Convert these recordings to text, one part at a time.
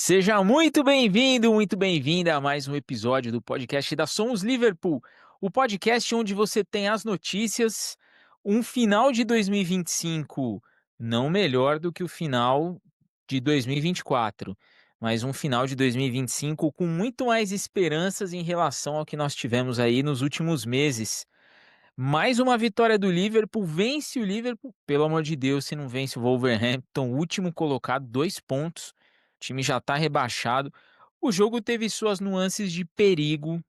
Seja muito bem-vindo, muito bem-vinda a mais um episódio do podcast da Somos Liverpool, o podcast onde você tem as notícias, um final de 2025 não melhor do que o final de 2024, mas um final de 2025 com muito mais esperanças em relação ao que nós tivemos aí nos últimos meses. Mais uma vitória do Liverpool, vence o Liverpool, pelo amor de Deus, se não vence o Wolverhampton, último colocado, 2 pontos, o time já está rebaixado. O jogo teve suas nuances de perigo,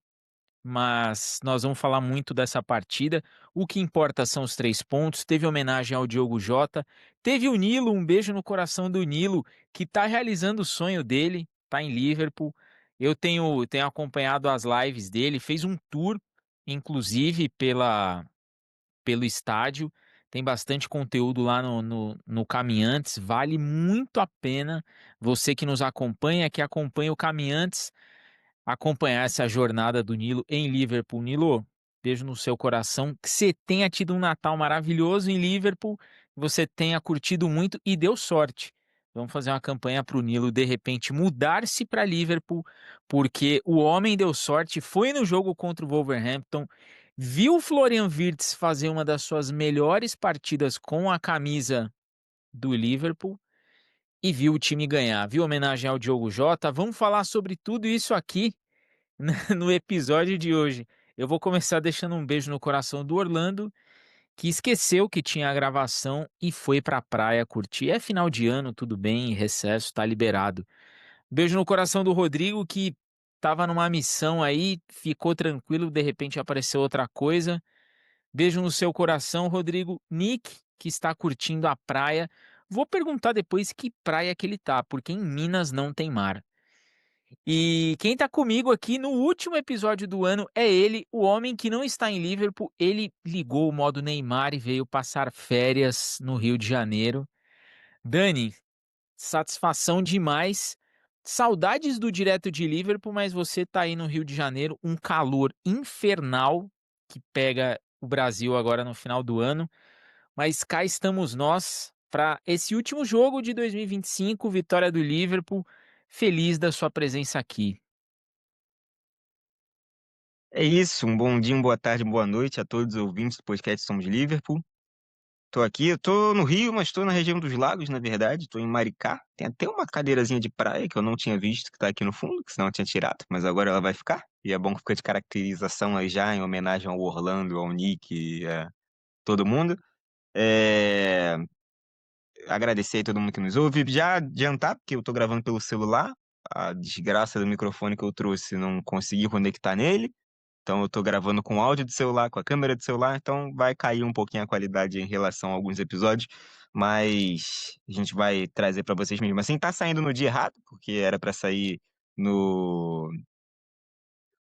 mas nós vamos falar muito dessa partida. O que importa são os 3 pontos. Teve homenagem ao Diogo Jota, teve o Nilo, um beijo no coração do Nilo, que está realizando o sonho dele, está em Liverpool. Eu tenho acompanhado as lives dele, fez um tour, inclusive, pelo estádio. Tem bastante conteúdo lá no Caminhantes, vale muito a pena você que nos acompanha, que acompanha o Caminhantes, acompanhar essa jornada do Nilo em Liverpool. Nilo, beijo no seu coração, que você tenha tido um Natal maravilhoso em Liverpool, que você tenha curtido muito e deu sorte. Vamos fazer uma campanha para o Nilo, de repente, mudar-se para Liverpool, porque o homem deu sorte, foi no jogo contra o Wolverhampton, viu o Florian Wirtz fazer uma das suas melhores partidas com a camisa do Liverpool e viu o time ganhar. Viu homenagem ao Diogo Jota? Vamos falar sobre tudo isso aqui no episódio de hoje. Eu vou começar deixando um beijo no coração do Orlando, que esqueceu que tinha a gravação e foi pra praia curtir. É final de ano, tudo bem, recesso, tá liberado. Beijo no coração do Rodrigo, que tava numa missão aí, ficou tranquilo, de repente apareceu outra coisa. Beijo no seu coração, Rodrigo. Nick, que está curtindo a praia. Vou perguntar depois que praia que ele tá, porque em Minas não tem mar. E quem tá comigo aqui no último episódio do ano é ele, o homem que não está em Liverpool. Ele ligou o modo Neymar e veio passar férias no Rio de Janeiro. Dani, satisfação demais. Saudades do direto de Liverpool, mas você tá aí no Rio de Janeiro, um calor infernal que pega o Brasil agora no final do ano. Mas cá estamos nós para esse último jogo de 2025, vitória do Liverpool. Feliz da sua presença aqui. É isso, um bom dia, uma boa tarde, uma boa noite a todos os ouvintes do podcast Somos Liverpool. Tô aqui, eu tô no Rio, mas tô na região dos lagos, na verdade, tô em Maricá. Tem até uma cadeirazinha de praia que eu não tinha visto, que tá aqui no fundo, que senão eu tinha tirado, mas agora ela vai ficar. E é bom que fica de caracterização aí já, em homenagem ao Orlando, ao Nick, todo mundo. É... Agradecer aí todo mundo que nos ouve. Já adiantar, porque eu tô gravando pelo celular, a desgraça do microfone que eu trouxe, não consegui conectar nele. Então eu tô gravando com áudio do celular, com a câmera do celular, então vai cair um pouquinho a qualidade em relação a alguns episódios, mas a gente vai trazer para vocês mesmo. Assim, tá saindo no dia errado, porque era para sair no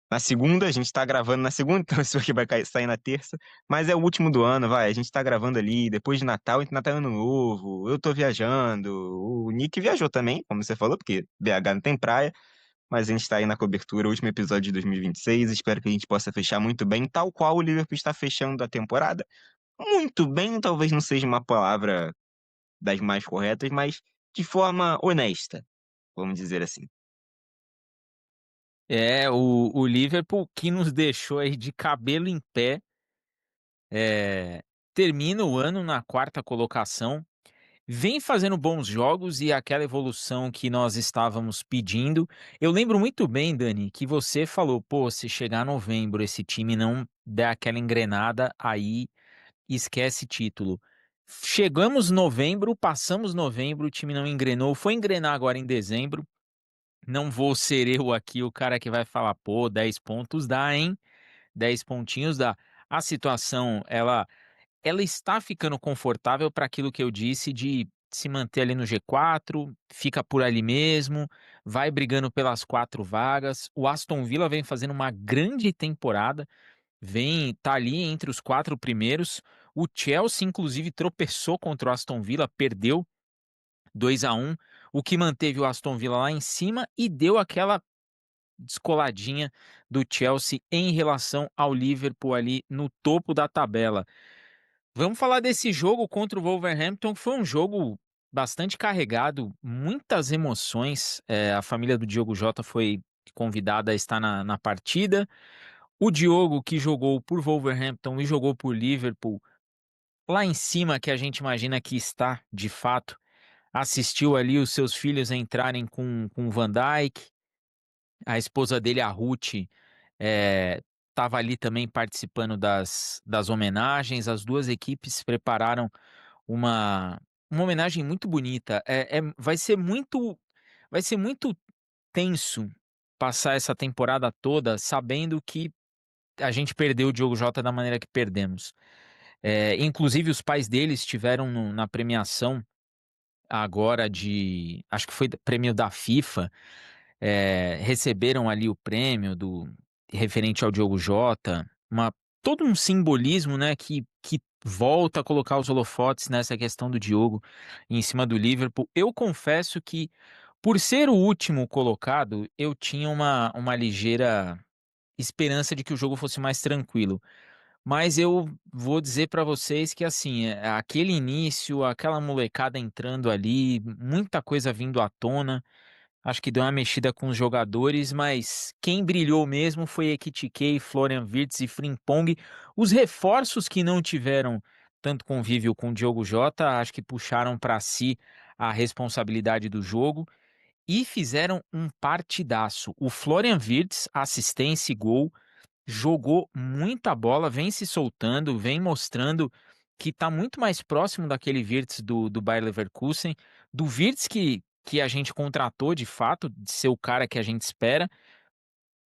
na segunda, a gente tá gravando na segunda, então isso aqui vai sair na terça, mas é o último do ano, vai, a gente tá gravando ali depois de Natal, entre Natal e Ano Novo. Eu tô viajando, o Nick viajou também, como você falou, porque BH não tem praia. Mas a gente está aí na cobertura, último episódio de 2026. Espero que a gente possa fechar muito bem, tal qual o Liverpool está fechando a temporada. Muito bem, talvez não seja uma palavra das mais corretas, mas de forma honesta, vamos dizer assim. O Liverpool que nos deixou aí de cabelo em pé, é, termina o ano na quarta colocação, vem fazendo bons jogos e aquela evolução que nós estávamos pedindo. Eu lembro muito bem, Dani, que você falou, pô, se chegar novembro esse time não der aquela engrenada, aí esquece título. Chegamos novembro, passamos novembro, o time não engrenou, foi engrenar agora em dezembro. Não vou ser eu aqui o cara que vai falar, pô, 10 pontos dá, hein? 10 pontinhos dá. A situação, ela está ficando confortável para aquilo que eu disse de se manter ali no G4, fica por ali mesmo, vai brigando pelas 4 vagas. O Aston Villa vem fazendo uma grande temporada, tá ali entre os 4 primeiros. O Chelsea, inclusive, tropeçou contra o Aston Villa, perdeu 2-1, o que manteve o Aston Villa lá em cima e deu aquela descoladinha do Chelsea em relação ao Liverpool ali no topo da tabela. Vamos falar desse jogo contra o Wolverhampton, foi um jogo bastante carregado, muitas emoções. A família do Diogo Jota foi convidada a estar na partida. O Diogo, que jogou por Wolverhampton e jogou por Liverpool, lá em cima, que a gente imagina que está de fato, assistiu ali os seus filhos entrarem com o Van Dijk. A esposa dele, a Ruth, estava ali também participando das homenagens. As duas equipes prepararam uma, uma homenagem muito bonita. Vai ser muito tenso passar essa temporada toda sabendo que a gente perdeu o Diogo Jota da maneira que perdemos. Inclusive, os pais dele estiveram na premiação agora acho que foi prêmio da FIFA, receberam ali o prêmio referente ao Diogo Jota, todo um simbolismo, né, que volta a colocar os holofotes nessa questão do Diogo em cima do Liverpool. Eu confesso que, por ser o último colocado, eu tinha uma ligeira esperança de que o jogo fosse mais tranquilo. Mas eu vou dizer para vocês que, assim, aquele início, aquela molecada entrando ali, muita coisa vindo à tona. Acho que deu uma mexida com os jogadores, mas quem brilhou mesmo foi Ekitike, Florian Wirtz e Frimpong. Os reforços que não tiveram tanto convívio com o Diogo Jota, acho que puxaram para si a responsabilidade do jogo e fizeram um partidaço. O Florian Wirtz, assistência e gol, jogou muita bola, vem se soltando, vem mostrando que está muito mais próximo daquele Wirtz do Bayer Leverkusen, do Wirtz que a gente contratou de fato, de ser o cara que a gente espera.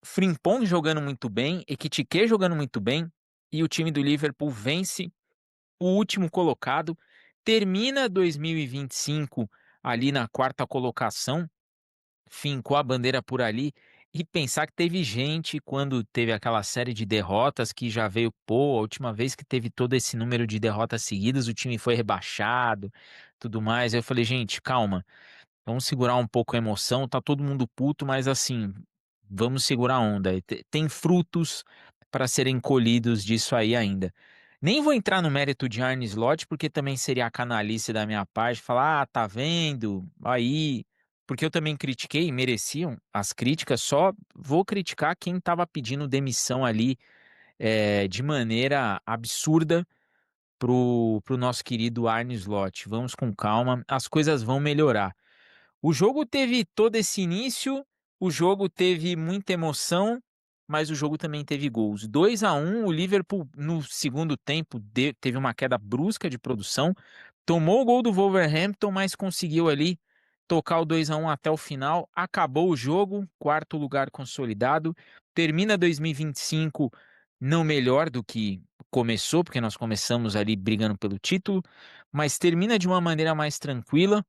Frimpong jogando muito bem, Ekitike jogando muito bem, e o time do Liverpool vence o último colocado, termina 2025 ali na quarta colocação, fincou a bandeira por ali. E pensar que teve gente, quando teve aquela série de derrotas, que já veio, pô, a última vez que teve todo esse número de derrotas seguidas, o time foi rebaixado, tudo mais. Eu falei, gente, calma, vamos segurar um pouco a emoção, tá todo mundo puto, mas assim, vamos segurar a onda. Tem frutos para serem colhidos disso aí ainda. Nem vou entrar no mérito de Arne Slot, porque também seria a canalice da minha parte, falar, ah, tá vendo, aí, porque eu também critiquei, mereciam as críticas, só vou criticar quem estava pedindo demissão ali de maneira absurda pro nosso querido Arne Slot. Vamos com calma, as coisas vão melhorar. O jogo teve todo esse início, o jogo teve muita emoção, mas o jogo também teve gols. 2-1, o Liverpool no segundo tempo teve uma queda brusca de produção, tomou o gol do Wolverhampton, mas conseguiu ali tocar o 2-1 até o final, acabou o jogo, quarto lugar consolidado, termina 2025 não melhor do que começou, porque nós começamos ali brigando pelo título, mas termina de uma maneira mais tranquila,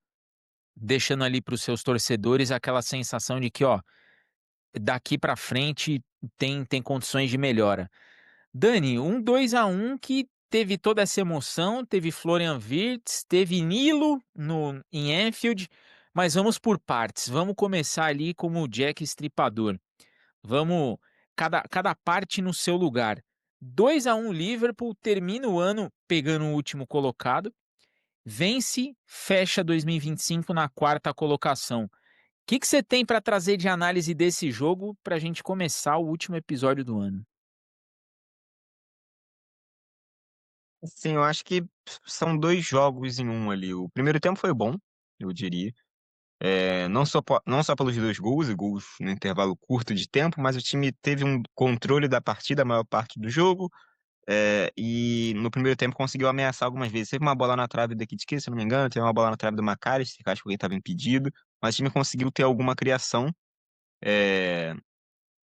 deixando ali para os seus torcedores aquela sensação de que, ó, daqui para frente tem condições de melhora. Dani, um 2-1 que teve toda essa emoção, teve Florian Wirtz, teve Nilo em Anfield, mas vamos por partes. Vamos começar ali como o Jack Estripador. Vamos, cada parte no seu lugar. 2-1 Liverpool, termina o ano pegando o último colocado, vence, fecha 2025 na quarta colocação. O que você tem para trazer de análise desse jogo para a gente começar o último episódio do ano? Sim, eu acho que são dois jogos em um ali. O primeiro tempo foi bom, eu diria. Não só pelos dois gols, e gols no intervalo curto de tempo, mas o time teve um controle da partida a maior parte do jogo. E no primeiro tempo conseguiu ameaçar algumas vezes. Teve uma bola na trave do Ekitike, se eu não me engano, teve uma bola na trave do McAllister, que acho que alguém estava impedido, mas o time conseguiu ter alguma criação. É,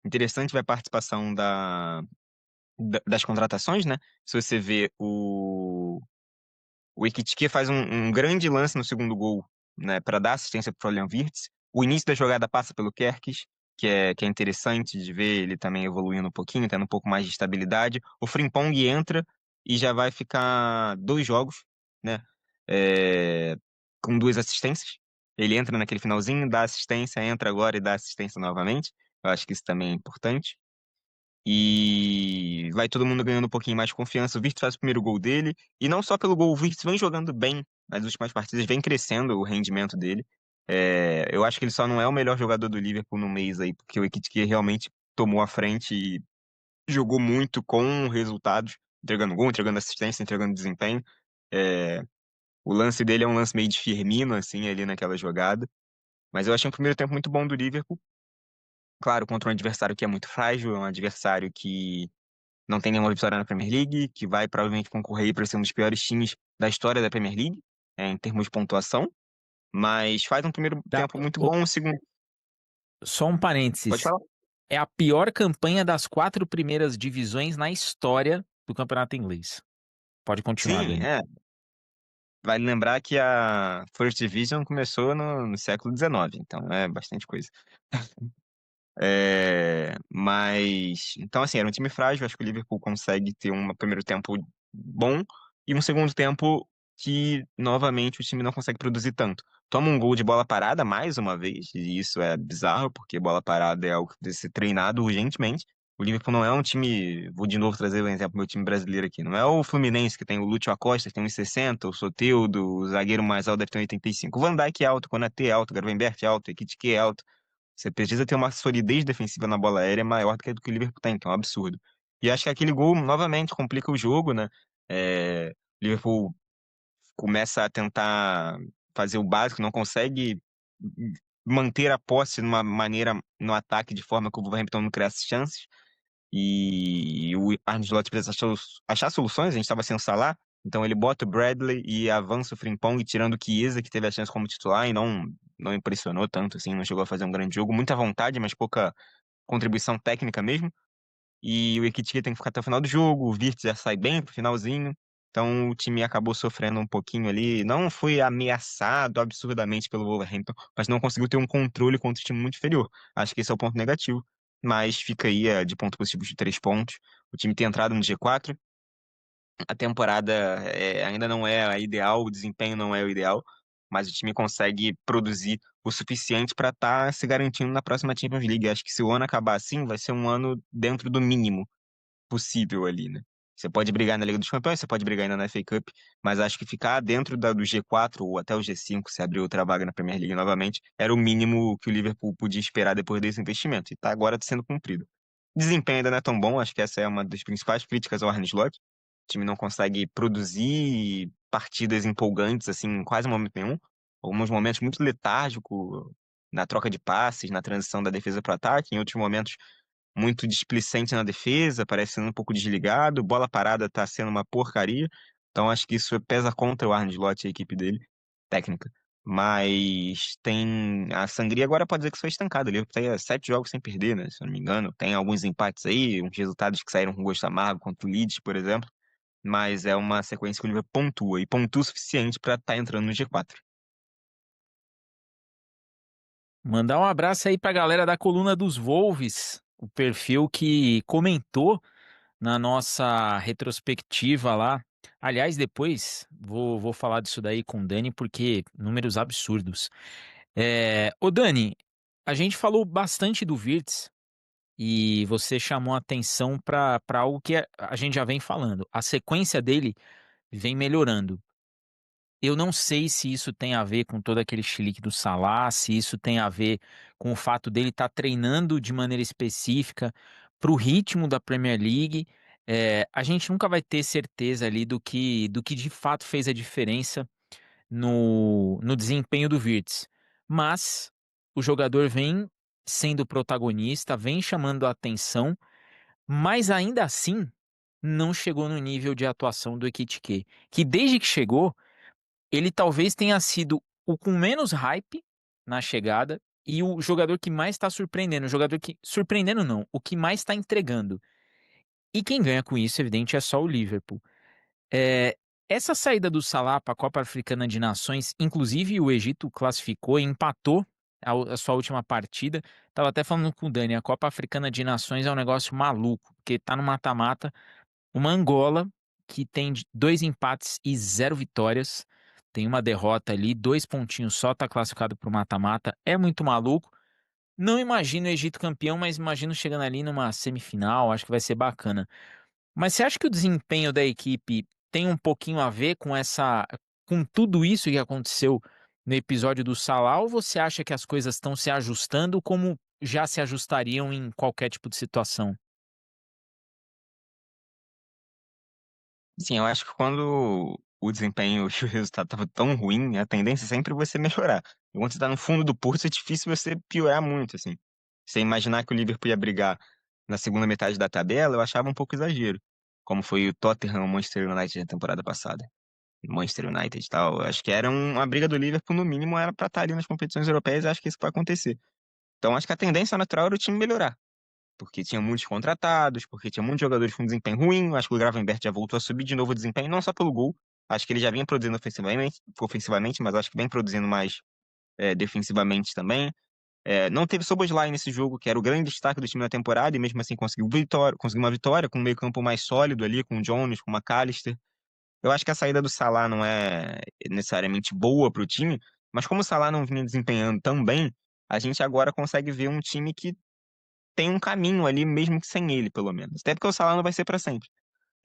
Interessante ver a participação das contratações, né? Se você vê o Ekitike faz um grande lance no segundo gol, né, para dar assistência para o Florian Wirtz. O início da jogada passa pelo Kerkez, que é interessante de ver ele também evoluindo um pouquinho, tendo um pouco mais de estabilidade. O Frimpong entra e já vai ficar dois jogos, né, é, com duas assistências. Ele entra naquele finalzinho, dá assistência, entra agora e dá assistência novamente. Eu acho que isso também é importante. E vai todo mundo ganhando um pouquinho mais de confiança. O Virtus faz o primeiro gol dele. E não só pelo gol, o Virtus vem jogando bem nas últimas partidas vem crescendo o rendimento dele. Eu acho que ele só não é o melhor jogador do Liverpool no mês aí, porque o Ekitike realmente tomou a frente e jogou muito com resultados, entregando gol, entregando assistência, entregando desempenho. É, o lance dele é um lance meio de Firmino, assim, ali naquela jogada. Mas eu achei um primeiro tempo muito bom do Liverpool. Claro, contra um adversário que é muito frágil, é um adversário que não tem nenhuma vitória na Premier League, que vai provavelmente concorrer para ser um dos piores times da história da Premier League, em termos de pontuação. Mas faz um primeiro Da- tempo muito o- bom, um segundo. Só um Pode parênteses. falar? É a pior campanha das 4 primeiras divisões na história do campeonato inglês. Pode continuar, Sim, Dani. vale lembrar que a First Division começou no século XIX, então é bastante coisa. Então, assim, era um time frágil. Acho que o Liverpool consegue ter um primeiro tempo bom e um segundo tempo que, novamente, o time não consegue produzir tanto. Toma um gol de bola parada mais uma vez, e isso é bizarro, porque bola parada é algo que deve ser treinado urgentemente. O Liverpool não é um time, vou de novo trazer o exemplo do meu time brasileiro aqui, não é o Fluminense, que tem o Lúcio Acosta, que tem 1,60, o Soteldo, o zagueiro mais alto deve ter 1,85. O Van Dijk é alto, o Konaté é alto, o Gravenberch é alto, o Ekitike é alto. Você precisa ter uma solidez defensiva na bola aérea maior do que a do que o Liverpool tem, que é um absurdo. E acho que aquele gol, novamente, complica o jogo, né? O Liverpool começa a tentar fazer o básico, não consegue manter a posse de uma maneira no ataque de forma que o Wolverhampton não criasse chances. E o Arne Slot precisa achar soluções, a gente estava sem o Salah, então ele bota o Bradley e avança o Frimpong, tirando o Chiesa, que teve a chance como titular e não impressionou tanto, assim, não chegou a fazer um grande jogo. Muita vontade, mas pouca contribuição técnica mesmo. E o Ekitike tem que ficar até o final do jogo, o Wirtz já sai bem pro finalzinho. Então o time acabou sofrendo um pouquinho ali. Não foi ameaçado absurdamente pelo Wolverhampton, mas não conseguiu ter um controle contra o time muito inferior. Acho que esse é o ponto negativo. Mas fica aí de ponto positivo de 3 pontos. O time tem entrado no G4. A temporada ainda não é a ideal, o desempenho não é o ideal, mas o time consegue produzir o suficiente para estar se garantindo na próxima Champions League. Acho que se o ano acabar assim, vai ser um ano dentro do mínimo possível ali, né? Você pode brigar na Liga dos Campeões, você pode brigar ainda na FA Cup, mas acho que ficar dentro do G4 ou até o G5, se abrir outra vaga na Premier League novamente, era o mínimo que o Liverpool podia esperar depois desse investimento, e tá agora sendo cumprido. Desempenho ainda não é tão bom, acho que essa é uma das principais críticas ao Arne Slot. O time não consegue produzir partidas empolgantes, assim, em quase momento nenhum. Alguns momentos muito letárgico na troca de passes, na transição da defesa para o ataque, em outros momentos muito displicente na defesa, parecendo um pouco desligado, bola parada tá sendo uma porcaria. Então acho que isso pesa contra o Arne Slot e a equipe dele, técnica. Mas tem a sangria agora pode dizer que foi estancada. Ele tem 7 jogos sem perder, né? Se eu não me engano. Tem alguns empates aí, uns resultados que saíram com gosto amargo, contra o Leeds, por exemplo. Mas é uma sequência que o Liverpool pontua e pontua o suficiente para estar entrando no G4. Mandar um abraço aí pra galera da Coluna dos Wolves, o perfil que comentou na nossa retrospectiva lá. Aliás, depois vou falar disso daí com o Dani, porque números absurdos. Ô Dani, a gente falou bastante do Wirtz e você chamou a atenção para algo que a gente já vem falando. A sequência dele vem melhorando. Eu não sei se isso tem a ver com todo aquele chilique do Salah, se isso tem a ver com o fato dele estar treinando de maneira específica para o ritmo da Premier League. A gente nunca vai ter certeza ali do que de fato fez a diferença no desempenho do Wirtz. Mas o jogador vem sendo protagonista, vem chamando a atenção, mas ainda assim não chegou no nível de atuação do Ekitike, que desde que chegou ele talvez tenha sido o com menos hype na chegada e o jogador que mais está surpreendendo, o jogador que surpreendendo não, o que mais está entregando. E quem ganha com isso, evidente, é só o Liverpool. É, essa saída do Salah para a Copa Africana de Nações, inclusive o Egito classificou e empatou a sua última partida. Tava até falando com o Dani, a Copa Africana de Nações é um negócio maluco, porque tá no mata-mata uma Angola que tem 2 empates e 0 vitórias. Tem uma derrota ali, 2 pontinhos só, tá classificado pro mata-mata. É muito maluco. Não imagino o Egito campeão, mas imagino chegando ali numa semifinal. Acho que vai ser bacana. Mas você acha que o desempenho da equipe tem um pouquinho a ver com tudo isso que aconteceu no episódio do Salah, ou você acha que as coisas estão se ajustando como já se ajustariam em qualquer tipo de situação? Sim, eu acho que quando o desempenho e o resultado estava tão ruim, a tendência é sempre você melhorar. E quando você tá no fundo do poço, é difícil você piorar muito, assim. Você imaginar que o Liverpool ia brigar na segunda metade da tabela, eu achava um pouco exagero. Como foi o Tottenham, o Manchester United na temporada passada. Manchester United e tal. Eu acho que era uma briga do Liverpool, no mínimo, era pra estar ali nas competições europeias, e acho que isso vai acontecer. Então, acho que a tendência natural era o time melhorar. Porque tinha muitos contratados, porque tinha muitos jogadores com desempenho ruim. Acho que o Gravenberch já voltou a subir de novo o desempenho, não só pelo gol. Acho que ele já vinha produzindo ofensivamente, mas acho que vem produzindo mais defensivamente também. Não teve Szoboszlai nesse jogo, que era o grande destaque do time na temporada, e mesmo assim conseguiu uma vitória com um meio-campo mais sólido ali, com o Jones, com o McAllister. Eu acho que a saída do Salah não é necessariamente boa para o time, mas como o Salah não vinha desempenhando tão bem, a gente agora consegue ver um time que tem um caminho ali, mesmo que sem ele, pelo menos. Até porque o Salah não vai ser para sempre.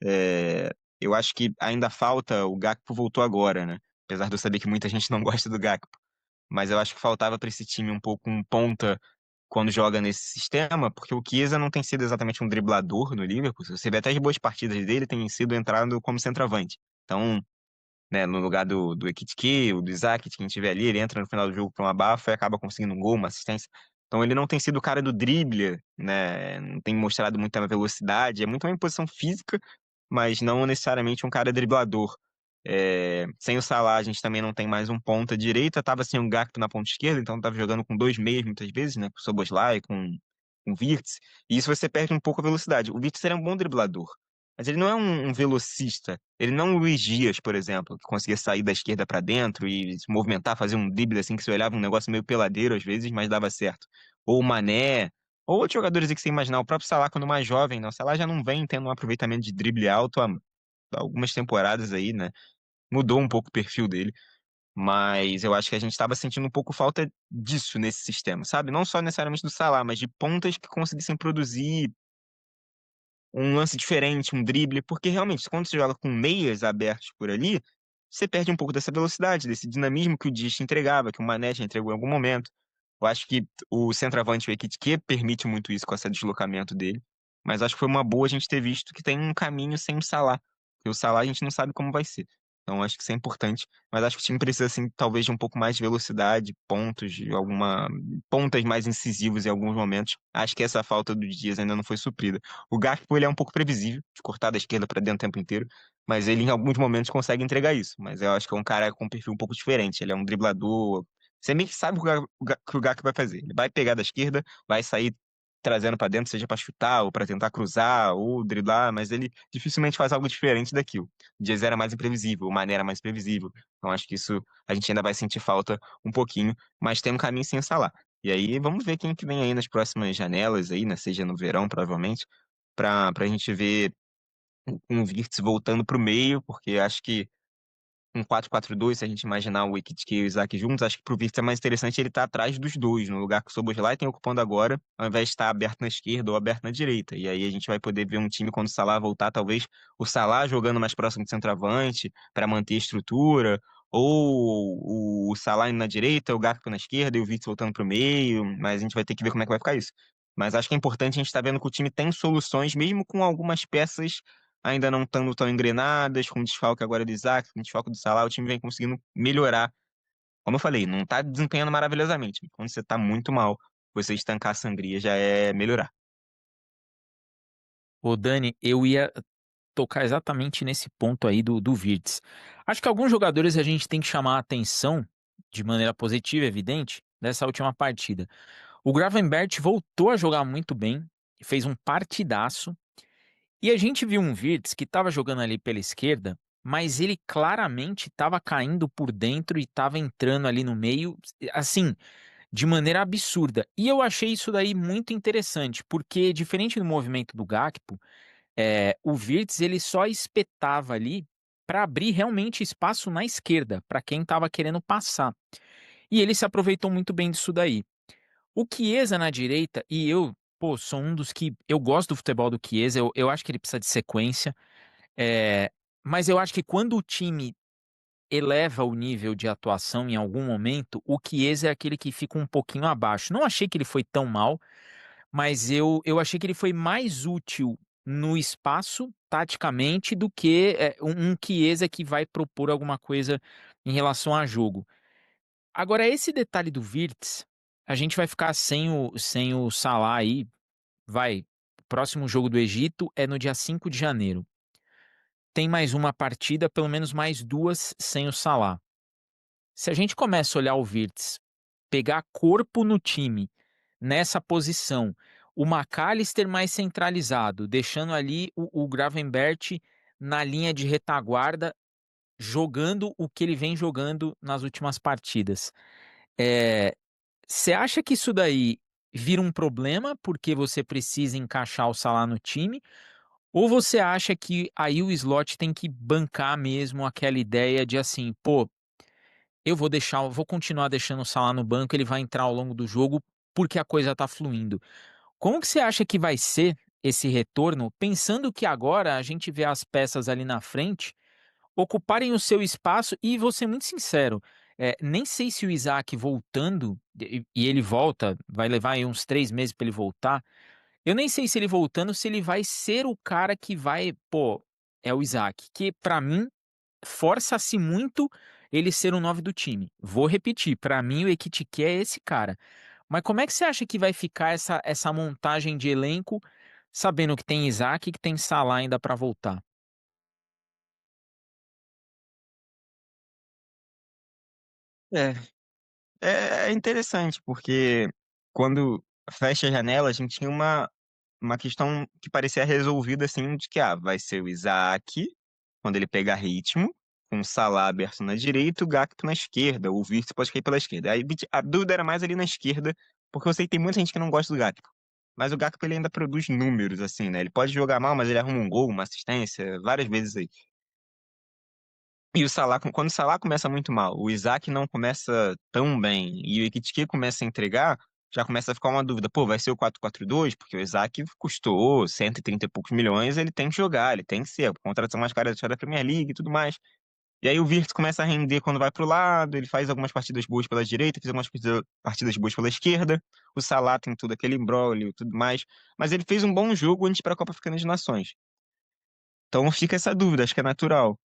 É, eu acho que ainda falta, o Gakpo voltou agora, né? Apesar de eu saber que muita gente não gosta do Gakpo. Mas eu acho que faltava para esse time um pouco um ponta quando joga nesse sistema, porque o Chiesa não tem sido exatamente um driblador no Liverpool. Você vê até as boas partidas dele, tem sido entrado como centroavante. Então, né, no lugar do Ekitike, o do Isaac, quem tiver ali, ele entra no final do jogo para um abafo e acaba conseguindo um gol, uma assistência. Então ele não tem sido o cara do drible, né? Não tem mostrado muita velocidade, é muito uma imposição física, mas não necessariamente um cara driblador. Sem o Salah, a gente também não tem mais um ponta direita, tava sem o Gakpo na ponta esquerda, então tava jogando com dois meias muitas vezes, né? Com o Szoboszlai, com o Wirtz, e isso você perde um pouco a velocidade. O Wirtz era um bom driblador, mas ele não é um velocista. Ele não é um Luiz Dias, por exemplo, que conseguia sair da esquerda para dentro e se movimentar, fazer um drible assim que você olhava um negócio meio peladeiro às vezes, mas dava certo. Ou o Mané, ou outros jogadores aí que você imaginar, o próprio Salah quando mais jovem, não, o Salah já não vem tendo um aproveitamento de drible alto há algumas temporadas aí, né? Mudou um pouco o perfil dele, mas eu acho que a gente estava sentindo um pouco falta disso nesse sistema, sabe? Não só necessariamente do Salah, mas de pontas que conseguissem produzir um lance diferente, um drible, porque realmente, quando você joga com meias abertos por ali, você perde um pouco dessa velocidade, desse dinamismo que o Dias te entregava, que o Mané te entregou em algum momento. Eu acho que o centroavante, o Ekitike, permite muito isso com esse deslocamento dele, mas acho que foi uma boa a gente ter visto que tem um caminho sem o Salah, porque o Salah a gente não sabe como vai ser. Então acho que isso é importante, mas acho que o time precisa assim, talvez de um pouco mais de velocidade, pontos, de alguma pontas mais incisivos em alguns momentos. Acho que essa falta do Dias ainda não foi suprida. O Gakpo, ele é um pouco previsível, de cortar da esquerda para dentro o tempo inteiro, mas ele em alguns momentos consegue entregar isso. Mas eu acho que é um cara com um perfil um pouco diferente. Ele é um driblador. Você meio que sabe o que o Gakpo vai fazer. Ele vai pegar da esquerda, vai sair trazendo para dentro, seja para chutar ou para tentar cruzar ou driblar, mas ele dificilmente faz algo diferente daquilo. O Dias era mais imprevisível, o Mané era mais previsível. Então acho que isso a gente ainda vai sentir falta um pouquinho, mas tem um caminho sem Salah. E aí vamos ver quem que vem aí nas próximas janelas aí, né? Seja no verão, provavelmente, para a gente ver um Wirtz voltando para o meio, porque acho que um 4-4-2, se a gente imaginar o Ekitike e o Isaac juntos, acho que pro Wirtz é mais interessante ele estar atrás dos dois, no lugar que o Szoboszlai tem ocupando agora, ao invés de estar aberto na esquerda ou aberto na direita. E aí a gente vai poder ver um time quando o Salah voltar, talvez o Salah jogando mais próximo de centroavante para manter a estrutura, ou o Salah indo na direita, o Gakpo na esquerda e o Wirtz voltando pro meio, mas a gente vai ter que ver como é que vai ficar isso. Mas acho que é importante a gente estar vendo que o time tem soluções, mesmo com algumas peças ainda não estando tão engrenadas, com o desfalque agora do Isaac, com o desfalque do Salah, o time vem conseguindo melhorar. Como eu falei, não está desempenhando maravilhosamente. Quando você está muito mal, você estancar a sangria já é melhorar. Ô, Dani, eu ia tocar exatamente nesse ponto aí do Wirtz. Acho que alguns jogadores a gente tem que chamar a atenção de maneira positiva, evidente, dessa última partida. O Gravenberch voltou a jogar muito bem, fez um partidaço, e a gente viu um Wirtz que estava jogando ali pela esquerda, mas ele claramente estava caindo por dentro e estava entrando ali no meio, assim, de maneira absurda. E eu achei isso daí muito interessante, porque diferente do movimento do Gakpo, o Wirtz ele só espetava ali para abrir realmente espaço na esquerda, para quem estava querendo passar. E ele se aproveitou muito bem disso daí. O Chiesa na direita, e eu, pô, sou um dos que. Eu gosto do futebol do Chiesa, eu acho que ele precisa de sequência, é, mas eu acho que quando o time eleva o nível de atuação em algum momento, o Chiesa é aquele que fica um pouquinho abaixo. Não achei que ele foi tão mal, mas eu achei que ele foi mais útil no espaço, taticamente, do que, um Chiesa que vai propor alguma coisa em relação a jogo. Agora esse detalhe do Wirtz, a gente vai ficar sem o Salah aí, o próximo jogo do Egito é no dia 5 de janeiro. Tem mais uma partida, pelo menos mais 2 sem o Salah. Se a gente começa a olhar o Wirtz, pegar corpo no time, nessa posição, o McAllister mais centralizado, deixando ali o Gravenberch na linha de retaguarda, jogando o que ele vem jogando nas últimas partidas. Você acha que isso daí vira um problema, porque você precisa encaixar o Salah no time, ou você acha que aí o Slot tem que bancar mesmo aquela ideia de assim, pô, eu vou continuar deixando o Salah no banco, ele vai entrar ao longo do jogo porque a coisa tá fluindo. Como que você acha que vai ser esse retorno, pensando que agora a gente vê as peças ali na frente ocuparem o seu espaço e vou ser muito sincero, nem sei se o Isaac voltando, e ele volta, vai levar aí uns 3 meses para ele voltar, eu nem sei se ele voltando, se ele vai ser o cara que vai, pô, é o Isaac, que pra mim força-se muito ele ser o 9 do time. Vou repetir, pra mim o Ekitike é esse cara. Mas como é que você acha que vai ficar essa montagem de elenco, sabendo que tem Isaac e que tem Salah ainda pra voltar? É, é interessante, porque quando fecha a janela, a gente tinha uma questão que parecia resolvida, assim, de que, vai ser o Isaac, quando ele pegar ritmo, com o Salah aberto na direita, o Gakpo na esquerda, o Wirtz pode cair pela esquerda. Aí a dúvida era mais ali na esquerda, porque eu sei que tem muita gente que não gosta do Gakpo. Mas o Gakpo ele ainda produz números, assim, né? Ele pode jogar mal, mas ele arruma um gol, uma assistência, várias vezes aí. E o Salah, quando o Salah começa muito mal, o Isaac não começa tão bem e o Ekitike começa a entregar, já começa a ficar uma dúvida. Pô, vai ser o 4-4-2? Porque o Isaac custou 130 e poucos milhões, ele tem que jogar, ele tem que ser. A contratação mais cara da Premier League e tudo mais. E aí o Wirtz começa a render quando vai pro lado, ele faz algumas partidas boas pela direita, fez algumas partidas boas pela esquerda. O Salah tem tudo aquele imbróglio e tudo mais. Mas ele fez um bom jogo antes para a Copa Africana de Nações. Então fica essa dúvida, acho que é natural.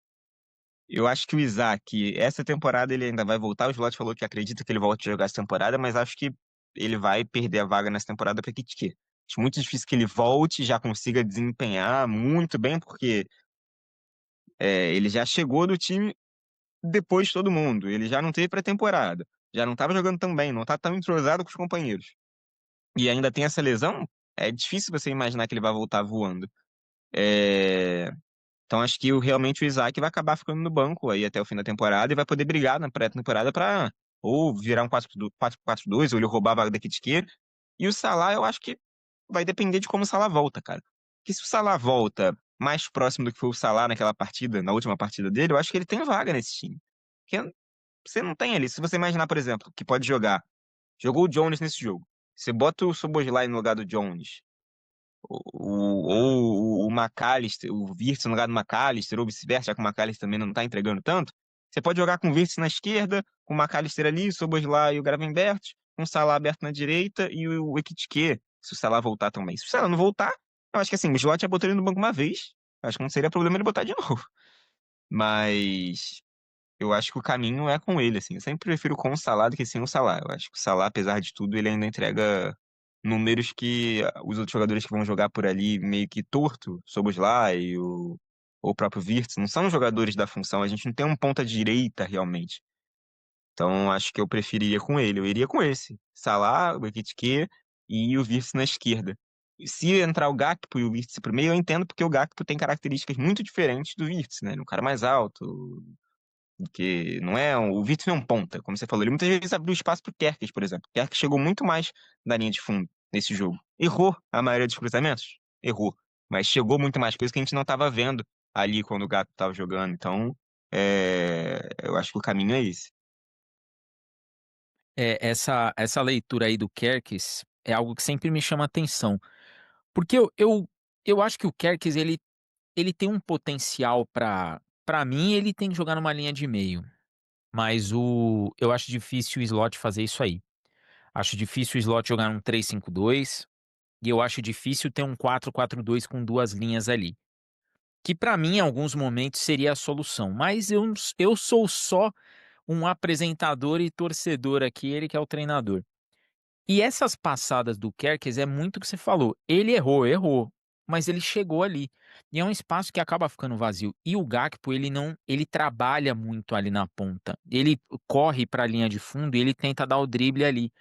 Eu acho que o Isaac, essa temporada ele ainda vai voltar. O Slot falou que acredita que ele volte a jogar essa temporada, mas acho que ele vai perder a vaga nessa temporada para Kitike. Acho muito difícil que ele volte e já consiga desempenhar muito bem, porque ele já chegou do time depois de todo mundo. Ele já não teve pré-temporada, já não estava jogando tão bem, não está tão entrosado com os companheiros. E ainda tem essa lesão, é difícil você imaginar que ele vai voltar voando. É, Então acho que realmente o Isaac vai acabar ficando no banco aí até o fim da temporada e vai poder brigar na pré-temporada para ou virar um 4-4-2 ou ele roubar a vaga da Kitike. E o Salah eu acho que vai depender de como o Salah volta, cara. Porque se o Salah volta mais próximo do que foi o Salah naquela partida, na última partida dele, eu acho que ele tem vaga nesse time. Porque você não tem ali. Se você imaginar, por exemplo, que pode jogar, jogou o Jones nesse jogo. Você bota o Szoboszlai no lugar do Jones, ou o McAllister, o Wirtz no lugar do McAllister, ou vice-versa, já que o McAllister também não tá entregando tanto. Você pode jogar com o Wirtz na esquerda, com o McAllister ali, o Szoboszlai e o Gravenberch, com o Salah aberto na direita e o Ekitike, se o Salah voltar também. Se o Salah não voltar, eu acho que assim, o Slot já botou ele no banco uma vez, acho que não seria problema ele botar de novo. Mas eu acho que o caminho é com ele, assim. Eu sempre prefiro com o Salah do que sem o Salah. Eu acho que o Salah, apesar de tudo, ele ainda entrega números que os outros jogadores que vão jogar por ali meio que torto, Szoboszlai, ou o próprio Wirtz, não são jogadores da função. A gente não tem um ponta direita realmente. Então acho que eu preferiria com ele. Eu iria com esse. Salah, o Ekitike e o Wirtz na esquerda. E se entrar o Gakpo e o Wirtz pro meio, eu entendo porque o Gakpo tem características muito diferentes do Wirtz, né? Ele é um cara mais alto, porque não é. O Vitor não é um ponta, como você falou. Ele muitas vezes abriu espaço pro Kerkez, por exemplo. O Kerkez chegou muito mais na linha de fundo nesse jogo. Errou a maioria dos cruzamentos? Errou. Mas chegou muito mais, coisa que a gente não estava vendo ali quando o Gato estava jogando. Então, eu acho que o caminho é esse. Essa leitura aí do Kerkez é algo que sempre me chama atenção, porque eu acho que o Kerkez ele tem um potencial Pra mim, ele tem que jogar numa linha de meio, mas eu acho difícil o Slot fazer isso aí. Acho difícil o Slot jogar num 3-5-2 e eu acho difícil ter um 4-4-2 com duas linhas ali. Que pra mim, em alguns momentos, seria a solução. Mas eu sou só um apresentador e torcedor aqui, ele que é o treinador. E essas passadas do Kerkez é muito o que você falou. Ele errou, errou, mas ele chegou ali. E é um espaço que acaba ficando vazio. E o Gakpo, ele trabalha muito ali na ponta. Ele corre para a linha de fundo e ele tenta dar o drible ali.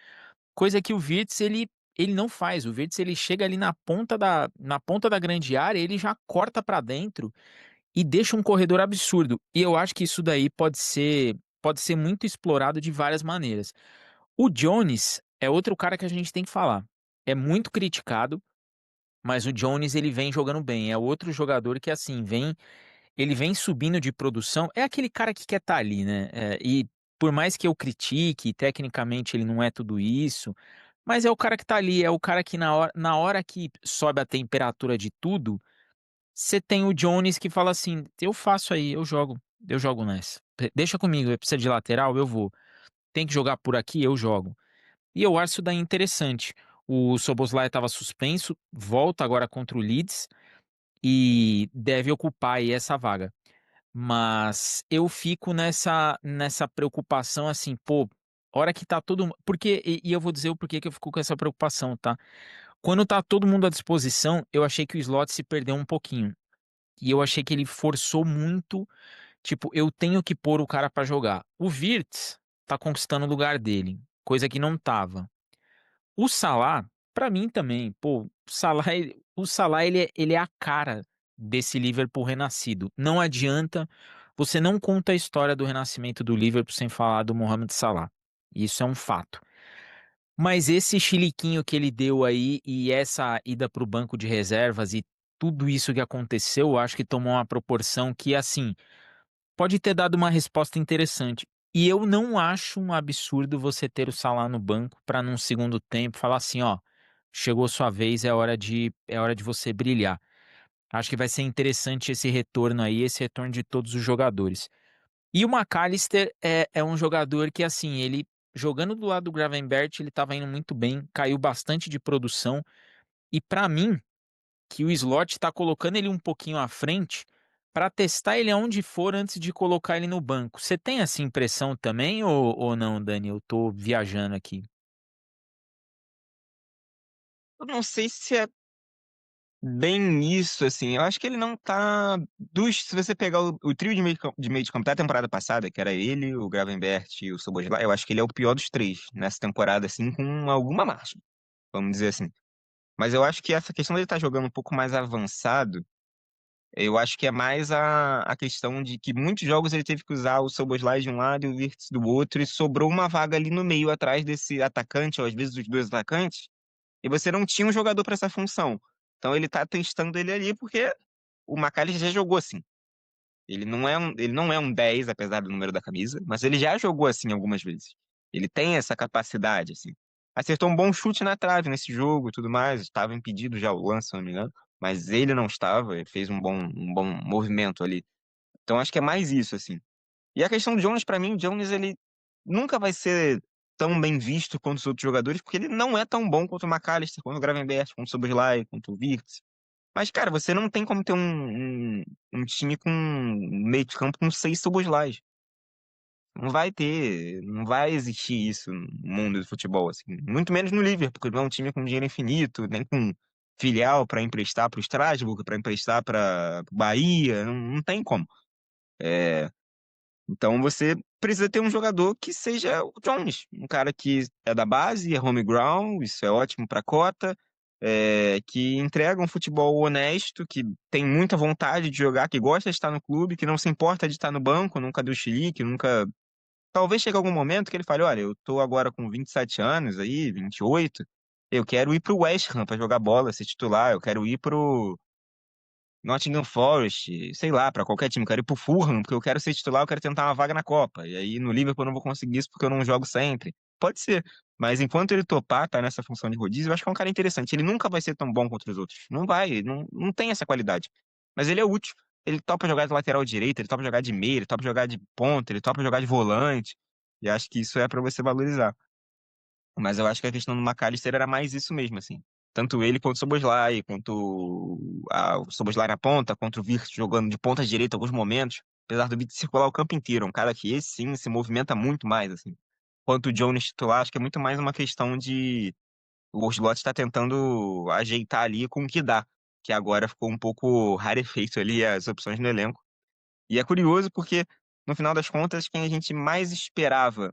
Coisa que o Wirtz, ele não faz. O Wirtz, ele chega ali na ponta da grande área, ele já corta para dentro e deixa um corredor absurdo. E eu acho que isso daí pode ser muito explorado de várias maneiras. O Jones é outro cara que a gente tem que falar. É muito criticado, mas o Jones ele vem jogando bem. É outro jogador que assim ele vem subindo de produção. É aquele cara que quer estar ali, né? E por mais que eu critique, tecnicamente ele não é tudo isso, mas é o cara que tá ali, é o cara que na hora que sobe a temperatura de tudo, você tem o Jones que fala assim: eu faço aí, eu jogo nessa. Deixa comigo, precisa de lateral, eu vou. Tem que jogar por aqui, eu jogo. E eu acho isso daí interessante. O Szoboszlai estava suspenso, volta agora contra o Leeds e deve ocupar aí essa vaga. Mas eu fico nessa preocupação assim, pô, hora que tá todo mundo. Porque, e eu vou dizer o porquê que eu fico com essa preocupação, tá? Quando tá todo mundo à disposição, eu achei que o Slot se perdeu um pouquinho. E eu achei que ele forçou muito. Tipo, eu tenho que pôr o cara pra jogar. O Wirtz tá conquistando o lugar dele, coisa que não tava. O Salah, pra mim também, pô, o Salah ele é a cara desse Liverpool renascido. Não adianta, você não conta a história do renascimento do Liverpool sem falar do Mohamed Salah. Isso é um fato. Mas esse chiliquinho que ele deu aí e essa ida pro banco de reservas e tudo isso que aconteceu, eu acho que tomou uma proporção que, assim, pode ter dado uma resposta interessante. E eu não acho um absurdo você ter o Salah no banco para num segundo tempo falar assim, ó, chegou sua vez, é hora de você brilhar. Acho que vai ser interessante esse retorno aí, esse retorno de todos os jogadores. E o McAllister é um jogador que, assim, ele jogando do lado do Gravenberch, ele estava indo muito bem, caiu bastante de produção. E para mim, que o slot está colocando ele um pouquinho à frente para testar ele aonde for antes de colocar ele no banco. Você tem essa impressão também ou não, Dani? Eu tô viajando aqui. Eu não sei se é bem isso, assim, eu acho que ele não tá se você pegar o trio de meio de campo da temporada passada, que era ele, o Gravenberch e o Szoboszlai, eu acho que ele é o pior dos três nessa temporada, assim, com alguma margem, vamos dizer assim. Mas eu acho que essa questão dele estar jogando um pouco mais avançado, eu acho que é mais a questão de que muitos jogos ele teve que usar o Szoboszlai de um lado e o Wirtz do outro, e sobrou uma vaga ali no meio, atrás desse atacante, ou às vezes os dois atacantes, e você não tinha um jogador para essa função. Então ele tá testando ele ali porque o McAllister já jogou assim. Ele não é um 10 apesar do número da camisa, mas ele já jogou assim algumas vezes. Ele tem essa capacidade, assim. Acertou um bom chute na trave nesse jogo e tudo mais. Estava impedido já o lance, se não me engano. Mas ele não estava, ele fez um bom movimento ali. Então acho que é mais isso, assim. E a questão do Jones, pra mim, o Jones, ele nunca vai ser tão bem visto quanto os outros jogadores, porque ele não é tão bom quanto o McAllister, quanto o Gravenberch, quanto o Szoboszlai, quanto o Wirtz. Mas, cara, você não tem como ter um time com um meio de campo com 6 Soboslais. Não vai ter, não vai existir isso no mundo do futebol, assim. Muito menos no Liverpool, porque não é um time com dinheiro infinito, nem com filial para emprestar para o Strasbourg, para emprestar para Bahia, não tem como. Então você precisa ter um jogador que seja o Jones, um cara que é da base, é home ground, isso é ótimo para cota, que entrega um futebol honesto, que tem muita vontade de jogar, que gosta de estar no clube, que não se importa de estar no banco, nunca deu chilique, nunca. Talvez chegue algum momento que ele fale, olha, eu tô agora com 27 anos aí, 28, eu quero ir pro West Ham para jogar bola, ser titular, eu quero ir pro Nottingham Forest, sei lá, pra qualquer time. Eu quero ir pro Fulham, porque eu quero ser titular, eu quero tentar uma vaga na Copa. E aí no Liverpool eu não vou conseguir isso porque eu não jogo sempre. Pode ser. Mas enquanto ele topar, tá nessa função de rodízio, eu acho que é um cara interessante. Ele nunca vai ser tão bom contra os outros. Não vai, não tem essa qualidade. Mas ele é útil. ele topa jogar de lateral direito, ele topa jogar de meia, ele topa jogar de ponta, ele topa jogar de volante, e acho que isso é pra você valorizar. Mas eu acho que a questão do McAllister era mais isso mesmo, assim. Tanto ele quanto o Szoboszlai, quanto o Szoboszlai na ponta, contra o Wirtz jogando de ponta direita em alguns momentos. Apesar do Wirtz circular o campo inteiro, é um cara que esse sim se movimenta muito mais, assim. Quanto o Jones titular, acho que é muito mais uma questão de o Slot está tentando ajeitar ali com o que dá, que agora ficou um pouco rarefeito ali as opções no elenco. E é curioso porque, no final das contas, quem a gente mais esperava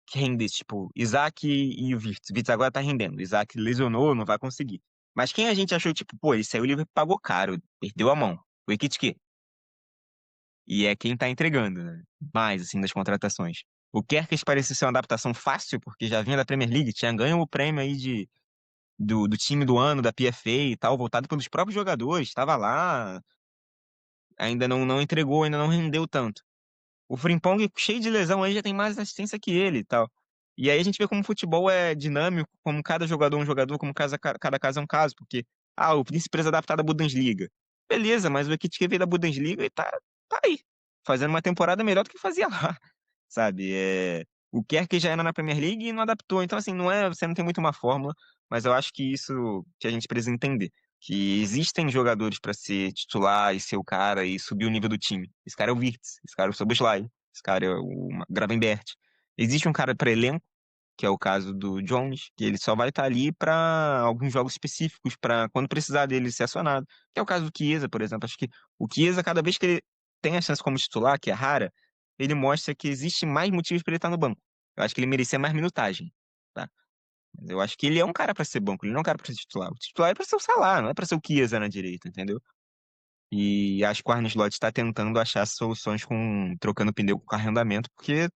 que rendesse, tipo, Isaac e o Wirtz. O Wirtz agora tá rendendo. O Isaac lesionou, não vai conseguir. Mas quem a gente achou, tipo, pô, esse aí o Liverpool pagou caro, perdeu a mão. O Ekitike. E é quem tá entregando, né? Mais, assim, das contratações. O Kerkez parecia ser uma adaptação fácil, porque já vinha da Premier League, tinha ganho o prêmio aí do time do ano, da PFA e tal, voltado pelos próprios jogadores, estava lá, ainda não entregou, ainda não rendeu tanto. O Frimpong, cheio de lesão, aí já tem mais assistência que ele e tal. E aí a gente vê como o futebol é dinâmico, como cada jogador é um jogador, como cada caso é um caso, porque, o Príncipe precisa adaptar da Bundesliga. Beleza, mas o Ekitike veio da Bundesliga e tá aí, fazendo uma temporada melhor do que fazia lá, sabe? O Kerr já era na Premier League e não adaptou, então assim, você não tem muito uma fórmula, mas eu acho que isso que a gente precisa entender. Que existem jogadores para ser titular e ser o cara e subir o nível do time. Esse cara é o Wirtz, esse cara é o Szoboszlai, esse cara é o Gravenberch. Existe um cara para elenco, que é o caso do Jones, que ele só vai estar ali para alguns jogos específicos, para quando precisar dele ser acionado. Que é o caso do Chiesa, por exemplo. Acho que o Chiesa, cada vez que ele tem a chance como titular, que é rara, ele mostra que existe mais motivos para ele estar no banco. Eu acho que ele merecia mais minutagem, tá? Mas eu acho que ele é um cara pra ser banco, ele não é um cara pra ser titular. O titular é pra ser o Salah, não é pra ser o Chiesa na direita, entendeu? E acho que o Arne Slot está tentando achar soluções com trocando pneu com carro em andamento, porque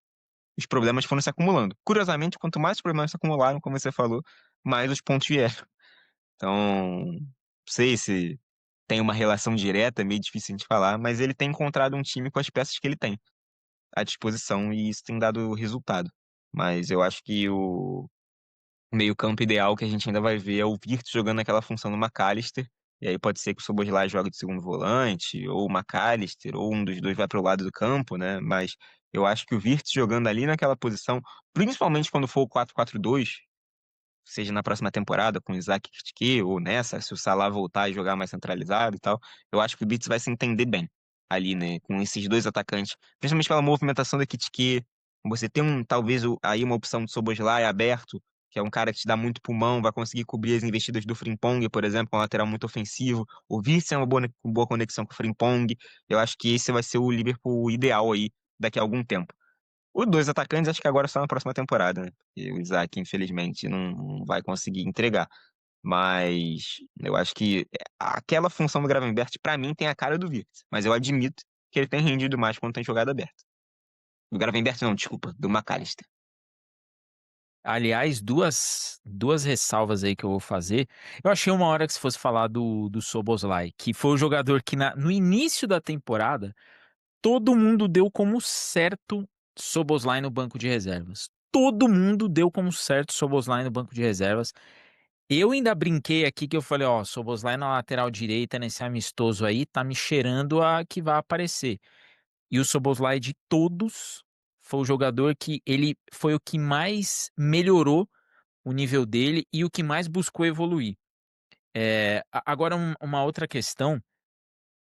os problemas foram se acumulando. Curiosamente, quanto mais os problemas se acumularam, como você falou, mais os pontos vieram. Então, não sei se tem uma relação direta, é meio difícil de falar, mas ele tem encontrado um time com as peças que ele tem à disposição e isso tem dado resultado. Mas eu acho que o meio-campo ideal que a gente ainda vai ver é o Wirtz jogando naquela função do McAllister. E aí pode ser que o Szoboszlai jogue de segundo volante, ou o McAllister, ou um dos dois vai para o lado do campo, né? Mas eu acho que o Wirtz jogando ali naquela posição, principalmente quando for o 4-4-2, seja na próxima temporada com o Isaac Kitike, ou nessa, se o Salah voltar e jogar mais centralizado e tal, eu acho que o Wirtz vai se entender bem ali, né? Com esses dois atacantes, principalmente pela movimentação da Kitike. Você tem talvez aí uma opção de Szoboszlai aberto, que é um cara que te dá muito pulmão, vai conseguir cobrir as investidas do Frimpong, por exemplo, com um lateral muito ofensivo. O Wirtz é uma boa conexão com o Frimpong. Eu acho que esse vai ser o Liverpool ideal aí daqui a algum tempo. Os dois atacantes acho que agora só na próxima temporada, né? Porque o Isaac, infelizmente, não vai conseguir entregar. Mas eu acho que aquela função do Gravenberch, pra mim, tem a cara do Wirtz. Mas eu admito que ele tem rendido mais quando tem jogada aberta. Do Gravenberch não, desculpa, do McAllister. Aliás, duas ressalvas aí que eu vou fazer. Eu achei uma hora que se fosse falar do Szoboszlai, que foi o jogador que no início da temporada, todo mundo deu como certo Szoboszlai no banco de reservas. Todo mundo deu como certo Szoboszlai no banco de reservas. Eu ainda brinquei aqui que eu falei, ó, Szoboszlai na lateral direita nesse amistoso aí, tá me cheirando a que vai aparecer. E o Szoboszlai de todos foi o jogador que ele foi o que mais melhorou o nível dele e o que mais buscou evoluir. Agora, uma outra questão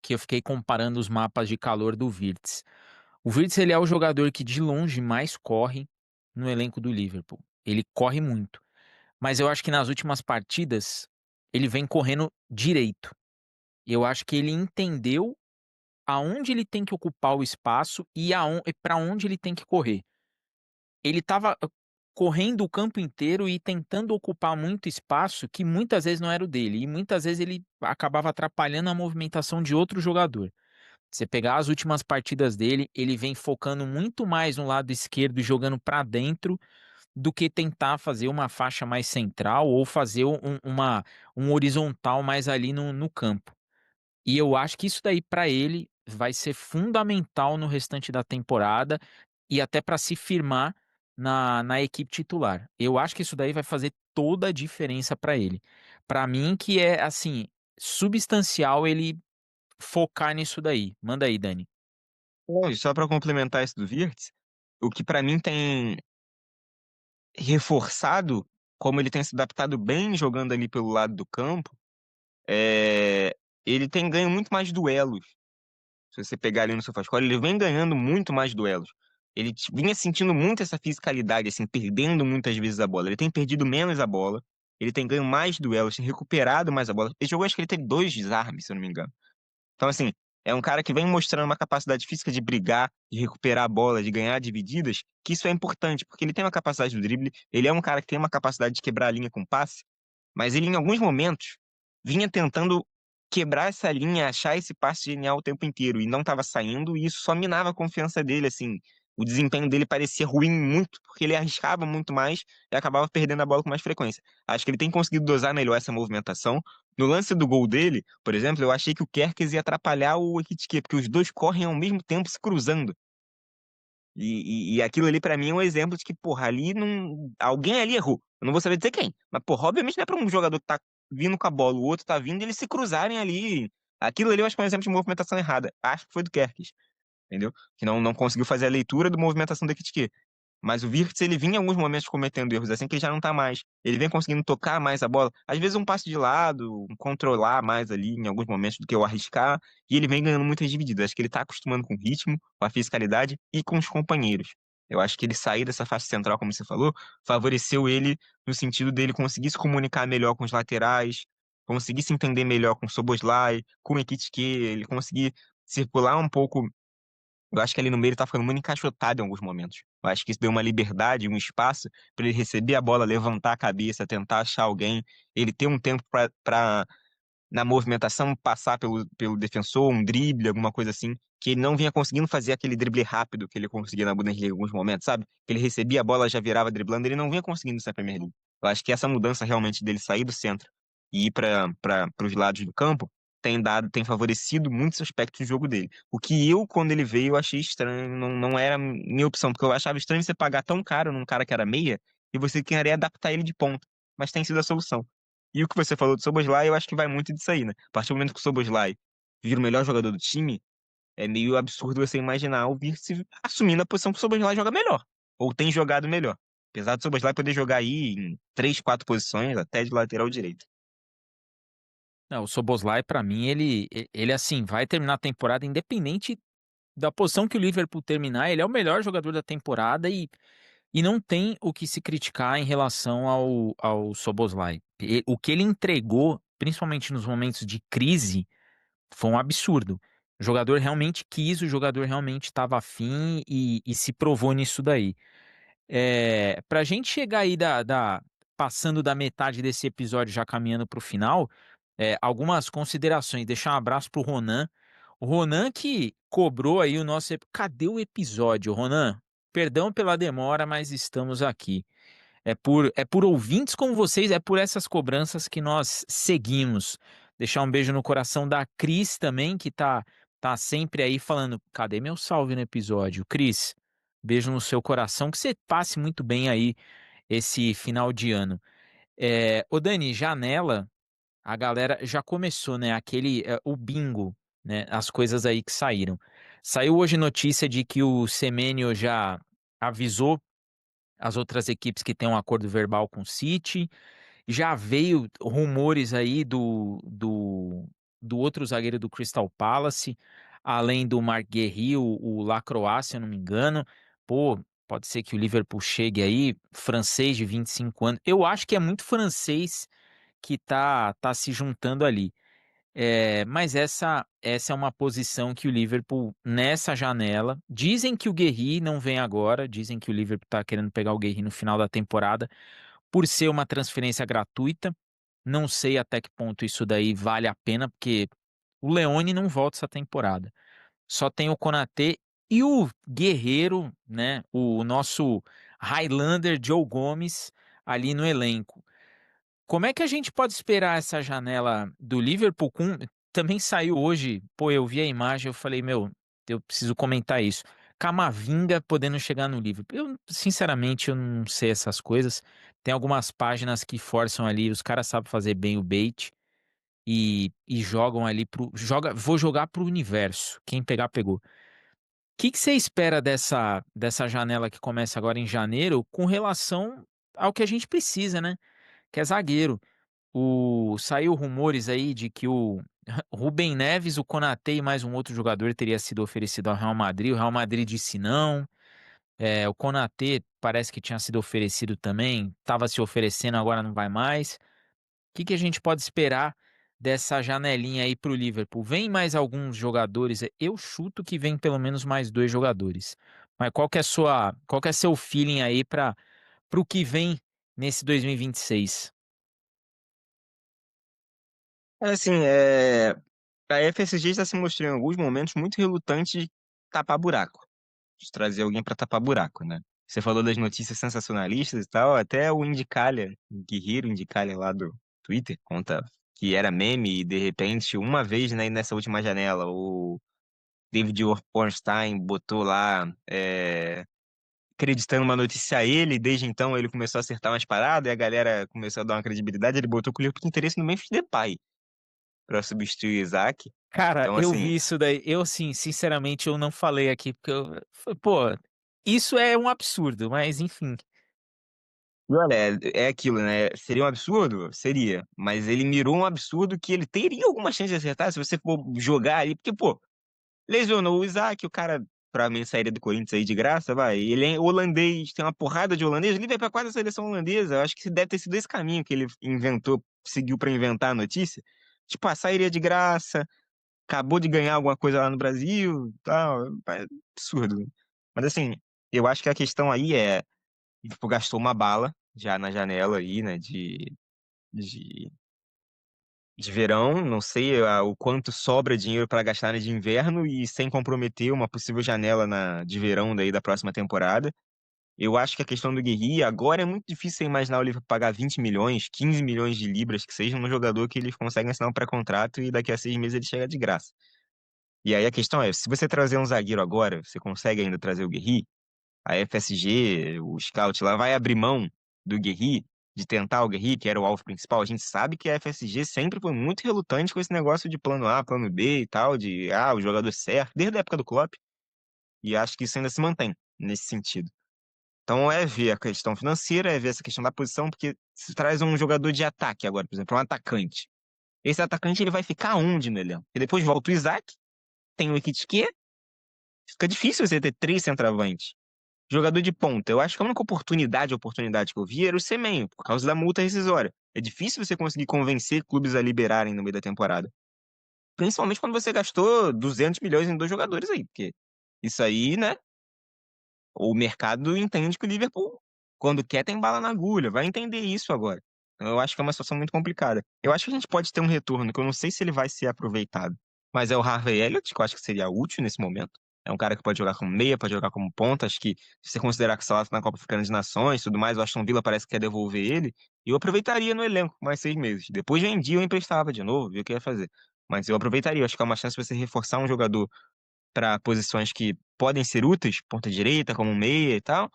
que eu fiquei comparando os mapas de calor do Wirtz. O Wirtz ele é o jogador que de longe mais corre no elenco do Liverpool. Ele corre muito. Mas eu acho que nas últimas partidas ele vem correndo direito. Eu acho que ele entendeu aonde ele tem que ocupar o espaço e para onde ele tem que correr. Ele estava correndo o campo inteiro e tentando ocupar muito espaço que muitas vezes não era o dele, e muitas vezes ele acabava atrapalhando a movimentação de outro jogador. Você pegar as últimas partidas dele, ele vem focando muito mais no lado esquerdo e jogando para dentro do que tentar fazer uma faixa mais central ou fazer um horizontal mais ali no campo. E eu acho que isso daí para ele vai ser fundamental no restante da temporada e até para se firmar na equipe titular. Eu acho que isso daí vai fazer toda a diferença para ele. Para mim, que é assim, substancial ele focar nisso daí. Manda aí, Dani. Bom, e só para complementar isso do Wirtz, o que para mim tem reforçado como ele tem se adaptado bem jogando ali pelo lado do campo, ele tem ganho muito mais duelos. Se você pegar ali no SofaScore, ele vem ganhando muito mais duelos. Ele vinha sentindo muito essa fisicalidade, assim, perdendo muitas vezes a bola. Ele tem perdido menos a bola, ele tem ganho mais duelos, tem recuperado mais a bola. Esse jogo, acho que ele teve 2 desarmes, se eu não me engano. Então, assim, é um cara que vem mostrando uma capacidade física de brigar, de recuperar a bola, de ganhar divididas, que isso é importante, porque ele tem uma capacidade do drible, ele é um cara que tem uma capacidade de quebrar a linha com passe, mas ele, em alguns momentos, vinha tentando quebrar essa linha, achar esse passe genial o tempo inteiro, e não estava saindo, e isso só minava a confiança dele, assim. O desempenho dele parecia ruim muito, porque ele arriscava muito mais e acabava perdendo a bola com mais frequência. Acho que ele tem conseguido dosar melhor essa movimentação. No lance do gol dele, por exemplo, eu achei que o Kerkez ia atrapalhar o Ekitike, porque os dois correm ao mesmo tempo se cruzando. E aquilo ali pra mim é um exemplo de que, porra, ali não. Alguém ali errou. Eu não vou saber dizer quem. Mas, porra, obviamente não é pra um jogador que tá vindo com a bola, o outro tá vindo, e eles se cruzarem ali. Aquilo ali eu acho que é um exemplo de movimentação errada. Acho que foi do Kerkez, entendeu? Que não conseguiu fazer a leitura da movimentação do Ekitike. Mas o Wirtz, ele vinha em alguns momentos cometendo erros assim que ele já não tá mais. Ele vem conseguindo tocar mais a bola. Às vezes um passe de lado, um controlar mais ali em alguns momentos do que eu arriscar. E ele vem ganhando muitas divididas. Acho que ele tá acostumando com o ritmo, com a fisicalidade e com os companheiros. Eu acho que ele sair dessa faixa central, como você falou, favoreceu ele no sentido dele conseguir se comunicar melhor com os laterais, conseguir se entender melhor com o Szoboszlai, com o Ekitike, ele conseguir circular um pouco. Eu acho que ali no meio ele tá ficando muito encaixotado em alguns momentos. Eu acho que isso deu uma liberdade, um espaço para ele receber a bola, levantar a cabeça, tentar achar alguém, ele ter um tempo para na movimentação passar pelo defensor, um drible, alguma coisa assim, que ele não vinha conseguindo fazer aquele drible rápido que ele conseguia na Bundesliga em alguns momentos, sabe? Que ele recebia a bola, já virava driblando, ele não vinha conseguindo isso na Premier League. Eu acho que essa mudança realmente dele sair do centro e ir para os lados do campo tem favorecido muitos aspectos do jogo dele. O que eu, quando ele veio, eu achei estranho, não era minha opção, porque eu achava estranho você pagar tão caro num cara que era meia e você querer adaptar ele de ponta, mas tem sido a solução. E o que você falou do Szoboszlai, eu acho que vai muito disso aí, né? A partir do momento que o Szoboszlai vira o melhor jogador do time, é meio absurdo você imaginar o Wirtz assumindo a posição que o Szoboszlai joga melhor, ou tem jogado melhor. Apesar do Szoboszlai poder jogar aí em 3, 4 posições, até de lateral direito. Não, o Szoboszlai, pra mim, ele assim, vai terminar a temporada independente da posição que o Liverpool terminar, ele é o melhor jogador da temporada e não tem o que se criticar em relação ao Szoboszlai. O que ele entregou, principalmente nos momentos de crise, foi um absurdo. O jogador realmente quis, o jogador realmente estava afim e se provou nisso daí. Para a gente chegar aí passando da metade desse episódio, já caminhando para o final, algumas considerações. Deixar um abraço pro Ronan. O Ronan que cobrou aí o nosso. Cadê o episódio, Ronan? Perdão pela demora, mas estamos aqui. É por ouvintes como vocês, é por essas cobranças que nós seguimos. Deixar um beijo no coração da Cris também, que tá sempre aí falando: cadê meu salve no episódio? Cris, beijo no seu coração, que você passe muito bem aí esse final de ano. Ô Dani, janela, a galera já começou, né? O bingo, né? As coisas aí que saíram. Saiu hoje notícia de que o Semenyo já avisou as outras equipes que têm um acordo verbal com o City. Já veio rumores aí do outro zagueiro do Crystal Palace, além do Marc Guéhi, o Lacroix, se eu não me engano. Pô, pode ser que o Liverpool chegue aí, francês de 25 anos. Eu acho que é muito francês que tá se juntando ali. Mas essa é uma posição que o Liverpool, nessa janela, dizem que o Guéhi não vem agora, dizem que o Liverpool tá querendo pegar o Guéhi no final da temporada, por ser uma transferência gratuita. Não sei até que ponto isso daí vale a pena, porque o Leone não volta essa temporada. Só tem o Konaté e o Guerreiro, né? O nosso Highlander Joe Gomes ali no elenco. Como é que a gente pode esperar essa janela do Liverpool também saiu hoje, pô, eu vi a imagem, eu falei, meu, eu preciso comentar isso. Camavinga podendo chegar no Liverpool. Sinceramente, eu não sei essas coisas. Tem algumas páginas que forçam ali, os caras sabem fazer bem o bait. e jogam ali vou jogar para o universo, quem pegar pegou. Que você espera dessa janela que começa agora em janeiro, com relação ao que a gente precisa, né, que é zagueiro. Saiu rumores aí de que o Rubem Neves, o Konaté e mais um outro jogador teria sido oferecido ao Real Madrid, o Real Madrid disse não. O Konaté parece que tinha sido oferecido também, estava se oferecendo, agora não vai mais. Que a gente pode esperar dessa janelinha aí para o Liverpool? Vem mais alguns jogadores? Eu chuto que vem pelo menos mais 2 jogadores. Mas qual que é seu feeling aí para o que vem nesse 2026? Assim, a FSG está se mostrando em alguns momentos muito relutante de tapar buraco, de trazer alguém para tapar buraco, né? Você falou das notícias sensacionalistas e tal, até o Indicalha, o Guerreiro Indicalha lá do Twitter, conta que era meme e de repente, uma vez, né, nessa última janela, o David Ornstein botou lá, acreditando uma notícia a ele, desde então ele começou a acertar umas paradas e a galera começou a dar uma credibilidade, ele botou que o Liverpool tem interesse no Memphis Depay para substituir o Isaac. Cara, Então, eu assim, vi isso daí. Eu, assim, sinceramente, eu não falei aqui, porque pô, isso é um absurdo, mas enfim. e olha, é aquilo, né? Seria um absurdo? Seria. Mas ele mirou um absurdo que ele teria alguma chance de acertar se você for jogar ali. Porque, pô, lesionou o Isaac, o cara, pra mim, sairia do Corinthians aí de graça, vai. Ele é holandês, tem uma porrada de holandês. Ele vai pra quase a seleção holandesa. Eu acho que deve ter sido esse caminho que ele inventou, seguiu pra inventar a notícia. Tipo, sairia de graça, acabou de ganhar alguma coisa lá no Brasil, tal. É absurdo. Mas, assim, eu acho que a questão aí é. Tipo, gastou uma bala já na janela aí, né, de, de verão. Não sei o quanto sobra dinheiro para gastar na de inverno e sem comprometer uma possível janela de verão daí da próxima temporada. Eu acho que a questão do Guerri agora é muito difícil você imaginar o Liverpool pagar 20 milhões, 15 milhões de libras, que seja num jogador que eles conseguem assinar um pré-contrato e daqui a 6 meses ele chega de graça. E aí a questão é, se você trazer um zagueiro agora, você consegue ainda trazer o Guerri? A FSG, o Scout lá, vai abrir mão do Guerri, de tentar o Guerri, que era o alvo principal. A gente sabe que a FSG sempre foi muito relutante com esse negócio de plano A, plano B e tal, de o jogador certo, desde a época do Klopp, e acho que isso ainda se mantém nesse sentido. Então é ver a questão financeira, é ver essa questão da posição, porque se traz um jogador de ataque agora, por exemplo, um atacante. Esse atacante ele vai ficar onde no elenco? E depois volta o Isaac, tem o Ekitike, fica difícil você ter três centroavantes. Jogador de ponta. Eu acho que a única oportunidade que eu vi era o Semenyo, por causa da multa rescisória. É difícil você conseguir convencer clubes a liberarem no meio da temporada. Principalmente quando você gastou 200 milhões em dois jogadores aí, porque isso aí, né? O mercado entende que o Liverpool, quando quer, tem bala na agulha. Vai entender isso agora. Então, eu acho que é uma situação muito complicada. Eu acho que a gente pode ter um retorno, que eu não sei se ele vai ser aproveitado. Mas é o Harvey Elliott, que eu acho que seria útil nesse momento. É um cara que pode jogar como meia, pode jogar como ponta. Acho que, se você considerar que o Salah tá na Copa Africana de Nações e tudo mais, o Aston Villa parece que quer devolver ele. E eu aproveitaria no elenco mais 6 meses. Depois vendia, eu emprestava de novo, vi o que ia fazer. Mas eu aproveitaria. Eu acho que é uma chance de você reforçar um jogador para posições que podem ser úteis, ponta direita, como meia e tal,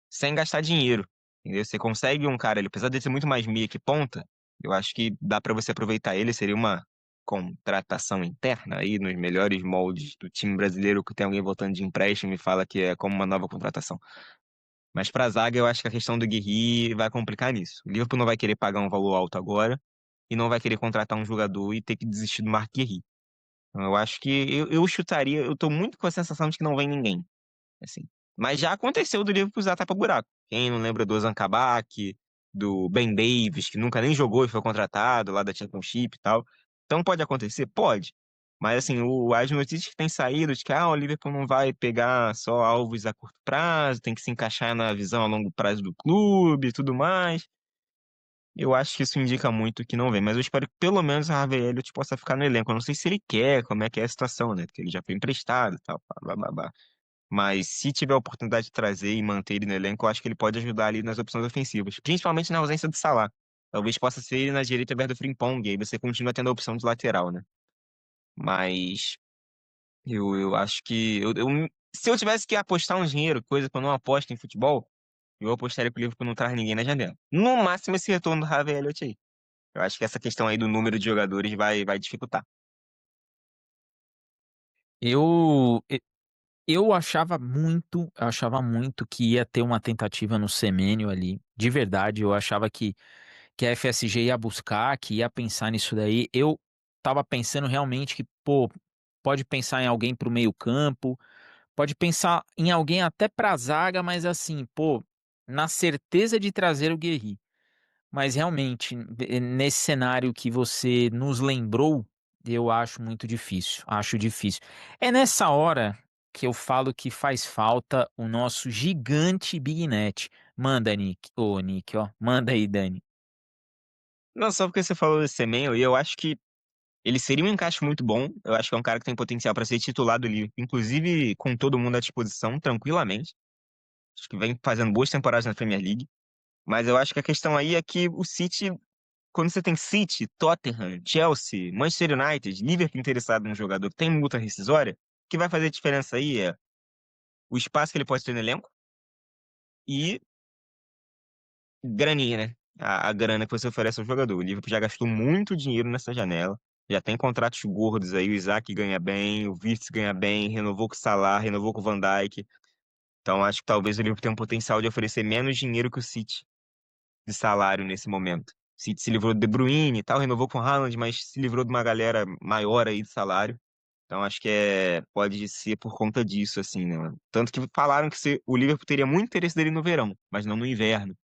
sem gastar dinheiro. Entendeu? Você consegue um cara, ele, apesar de ser muito mais meia que ponta, eu acho que dá para você aproveitar ele, seria uma contratação interna aí nos melhores moldes do time brasileiro, que tem alguém voltando de empréstimo e fala que é como uma nova contratação. Mas para a zaga, eu acho que a questão do Guerri vai complicar nisso. O Liverpool não vai querer pagar um valor alto agora e não vai querer contratar um jogador e ter que desistir do Marc Guerri. Então, eu acho que eu chutaria, eu tô muito com a sensação de que não vem ninguém, assim. Mas já aconteceu do Liverpool usar tapa-buraco. Quem não lembra do Ozan Kabak, do Ben Davies, que nunca nem jogou e foi contratado lá da Championship e tal. Então pode acontecer? Pode. Mas assim, as notícias que têm saído de que o Liverpool não vai pegar só alvos a curto prazo, tem que se encaixar na visão a longo prazo do clube e tudo mais. Eu acho que isso indica muito que não vem, mas eu espero que pelo menos o Harvey Elliott possa ficar no elenco. Eu não sei se ele quer, como é que é a situação, né? Porque ele já foi emprestado e tal, blá, blá, blá. Mas se tiver a oportunidade de trazer e manter ele no elenco, eu acho que ele pode ajudar ali nas opções ofensivas, principalmente na ausência do Salah. Talvez possa ser ele na direita aberto do Frimpong, e aí você continua tendo a opção de lateral, né? Mas eu acho que se eu tivesse que apostar um dinheiro, coisa que eu não aposto em futebol, eu apostaria que o Liverpool não traz ninguém na janela. No máximo esse retorno do Harvey Elliott aí. Eu acho que essa questão aí do número de jogadores vai dificultar. Eu, e- eu achava muito que ia ter uma tentativa no Semênio ali. De verdade, eu achava que a FSG ia buscar, que ia pensar nisso daí. Eu tava pensando realmente que, pô, pode pensar em alguém pro meio-campo, pode pensar em alguém até pra zaga, mas assim, pô, na certeza de trazer o Guerri. Mas realmente, nesse cenário que você nos lembrou, eu acho muito difícil. Acho difícil. É nessa hora que eu falo que faz falta o nosso gigante Big Net. Manda, Nick. Ô, Nick, ó. Manda aí, Dani. Não, só porque você falou desse Semenyo, e eu acho que ele seria um encaixe muito bom. Eu acho que é um cara que tem potencial para ser titular do Liverpool, inclusive com todo mundo à disposição, tranquilamente. Acho que vem fazendo boas temporadas na Premier League. Mas eu acho que a questão aí é que o City, quando você tem City, Tottenham, Chelsea, Manchester United, Liverpool interessado num jogador que tem multa rescisória, o que vai fazer diferença aí é o espaço que ele pode ter no elenco e graninha, né? A grana que você oferece ao jogador. O Liverpool já gastou muito dinheiro nessa janela. Já tem contratos gordos aí. O Isaac ganha bem, o Wirtz ganha bem, renovou com o Salah, renovou com o Van Dijk. Então acho que talvez o Liverpool tenha um potencial de oferecer menos dinheiro que o City de salário nesse momento. O City se livrou do De Bruyne e tal, renovou com o Haaland, mas se livrou de uma galera maior aí de salário. Então acho que pode ser por conta disso, assim, né? Tanto que falaram que o Liverpool teria muito interesse dele no verão, mas não no inverno.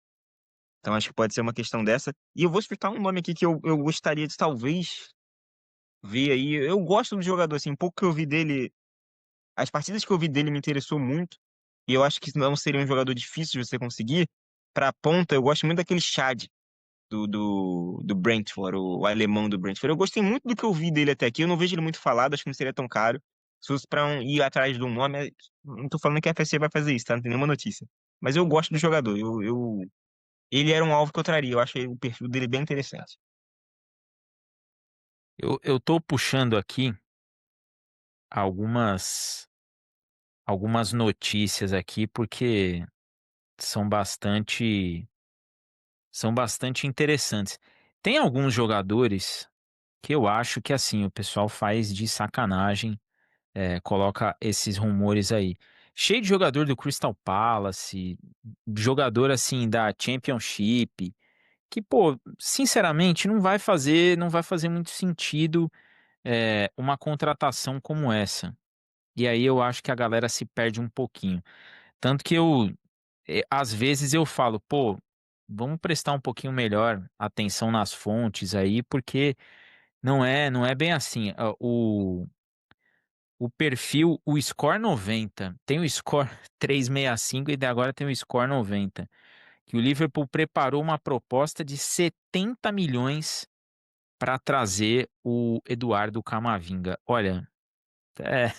Então acho que pode ser uma questão dessa. E eu vou explicar um nome aqui que eu gostaria de talvez ver aí. Eu gosto do jogador, assim, pouco que eu vi dele. As partidas que eu vi dele me interessou muito. E eu acho que não seria um jogador difícil de você conseguir. Pra ponta, eu gosto muito daquele Chad do Brentford, o alemão do Brentford. Eu gostei muito do que eu vi dele até aqui. Eu não vejo ele muito falado, acho que não seria tão caro. Se fosse pra ir atrás de um nome, não tô falando que a FSC vai fazer isso, tá? Não tem nenhuma notícia. Mas eu gosto do jogador. Ele era um alvo que eu traria. Eu achei o perfil dele bem interessante. Eu tô puxando aqui algumas, algumas notícias aqui porque são bastante, são bastante interessantes. Tem alguns jogadores que eu acho que assim, o pessoal faz de sacanagem, coloca esses rumores aí. Cheio de jogador do Crystal Palace, jogador assim da Championship, que, pô, sinceramente, não vai fazer muito sentido uma contratação como essa. E aí eu acho que a galera se perde um pouquinho. Tanto que às vezes eu falo, pô, vamos prestar um pouquinho melhor atenção nas fontes aí, porque não é bem assim. O perfil, o score 90, tem o score 365 e agora tem o score 90, que o Liverpool preparou uma proposta de 70 milhões para trazer o Eduardo Camavinga. Olha, é,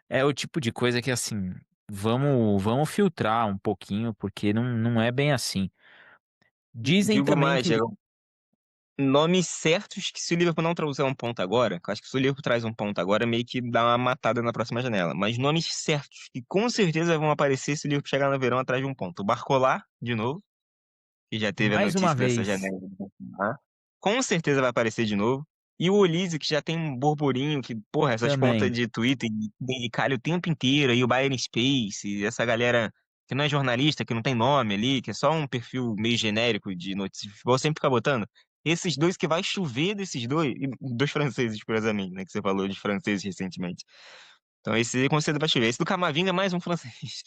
é o tipo de coisa que assim, vamos filtrar um pouquinho, porque não é bem assim. Dizem Digo também que mais, nomes certos que se o Liverpool não trouxer um ponto agora, que eu acho que se o Liverpool traz um ponto agora, meio que dá uma matada na próxima janela. Mas nomes certos que com certeza vão aparecer se o Liverpool chegar no verão atrás de um ponto. O Barcola, de novo, que já teve a mais uma notícia dessa vez janela. Com certeza vai aparecer de novo. E o Olise, que já tem um burburinho, que, porra, essas contas também. de Twitter dedicam o tempo inteiro, aí o Bayern Space, essa galera que não é jornalista, que não tem nome ali, que é só um perfil meio genérico de notícias de futebol, sempre fica botando. Esses dois que vai chover desses dois, e dois franceses, curiosamente, né, que você falou de franceses recentemente. Então esse com certeza vai chover. Esse do Camavinga é mais um francês.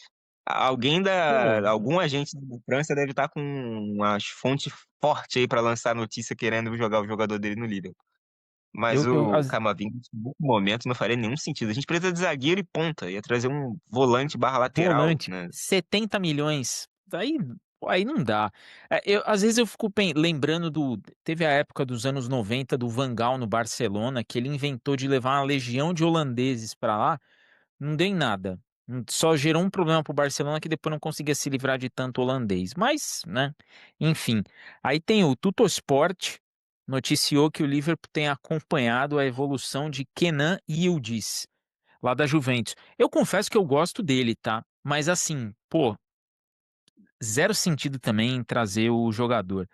Pô, Algum agente da França deve estar com umas fontes fortes aí para lançar a notícia querendo jogar o jogador dele no Liverpool. Mas eu o Camavinga, no momento, não faria nenhum sentido. A gente precisa de zagueiro e ponta. Ia trazer um volante barra lateral, volante, né? 70 milhões. Aí não dá. Às vezes eu fico lembrando teve a época dos anos 90 do Van Gaal no Barcelona, que ele inventou de levar uma legião de holandeses para lá. Não deu em nada. Só gerou um problema pro Barcelona que depois não conseguia se livrar de tanto holandês. Mas, né? Enfim. Aí tem o Tuttosport, noticiou que o Liverpool tem acompanhado a evolução de Kenan Yildiz, lá da Juventus. Eu confesso que eu gosto dele, tá? Mas assim, pô, zero sentido também em trazer o jogador.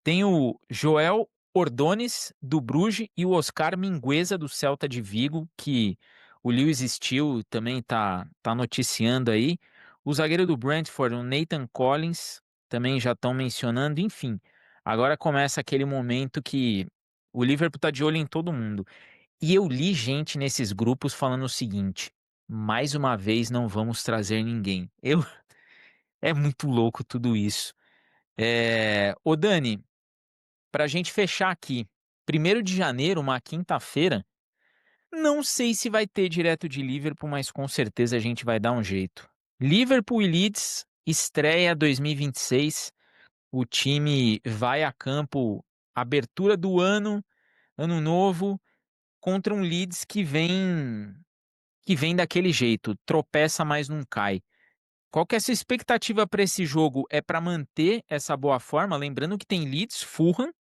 Tem o Joel Ordones, do Bruges, e o Oscar Mingueza, do Celta de Vigo, que o Lewis Steele também tá noticiando aí. O zagueiro do Brentford, o Nathan Collins, também já estão mencionando. Enfim, agora começa aquele momento que o Liverpool tá de olho em todo mundo. E eu li gente nesses grupos falando o seguinte: mais uma vez não vamos trazer ninguém. É muito louco tudo isso. Ô Dani, pra gente fechar aqui, 1º de janeiro, uma quinta-feira, não sei se vai ter direto de Liverpool, mas com certeza a gente vai dar um jeito. Liverpool e Leeds, estreia 2026. O time vai a campo, abertura do ano, ano novo, contra um Leeds que vem daquele jeito, tropeça, mas não cai. Qual que é a sua expectativa para esse jogo? É para manter essa boa forma? Lembrando que tem Leeds, Fulham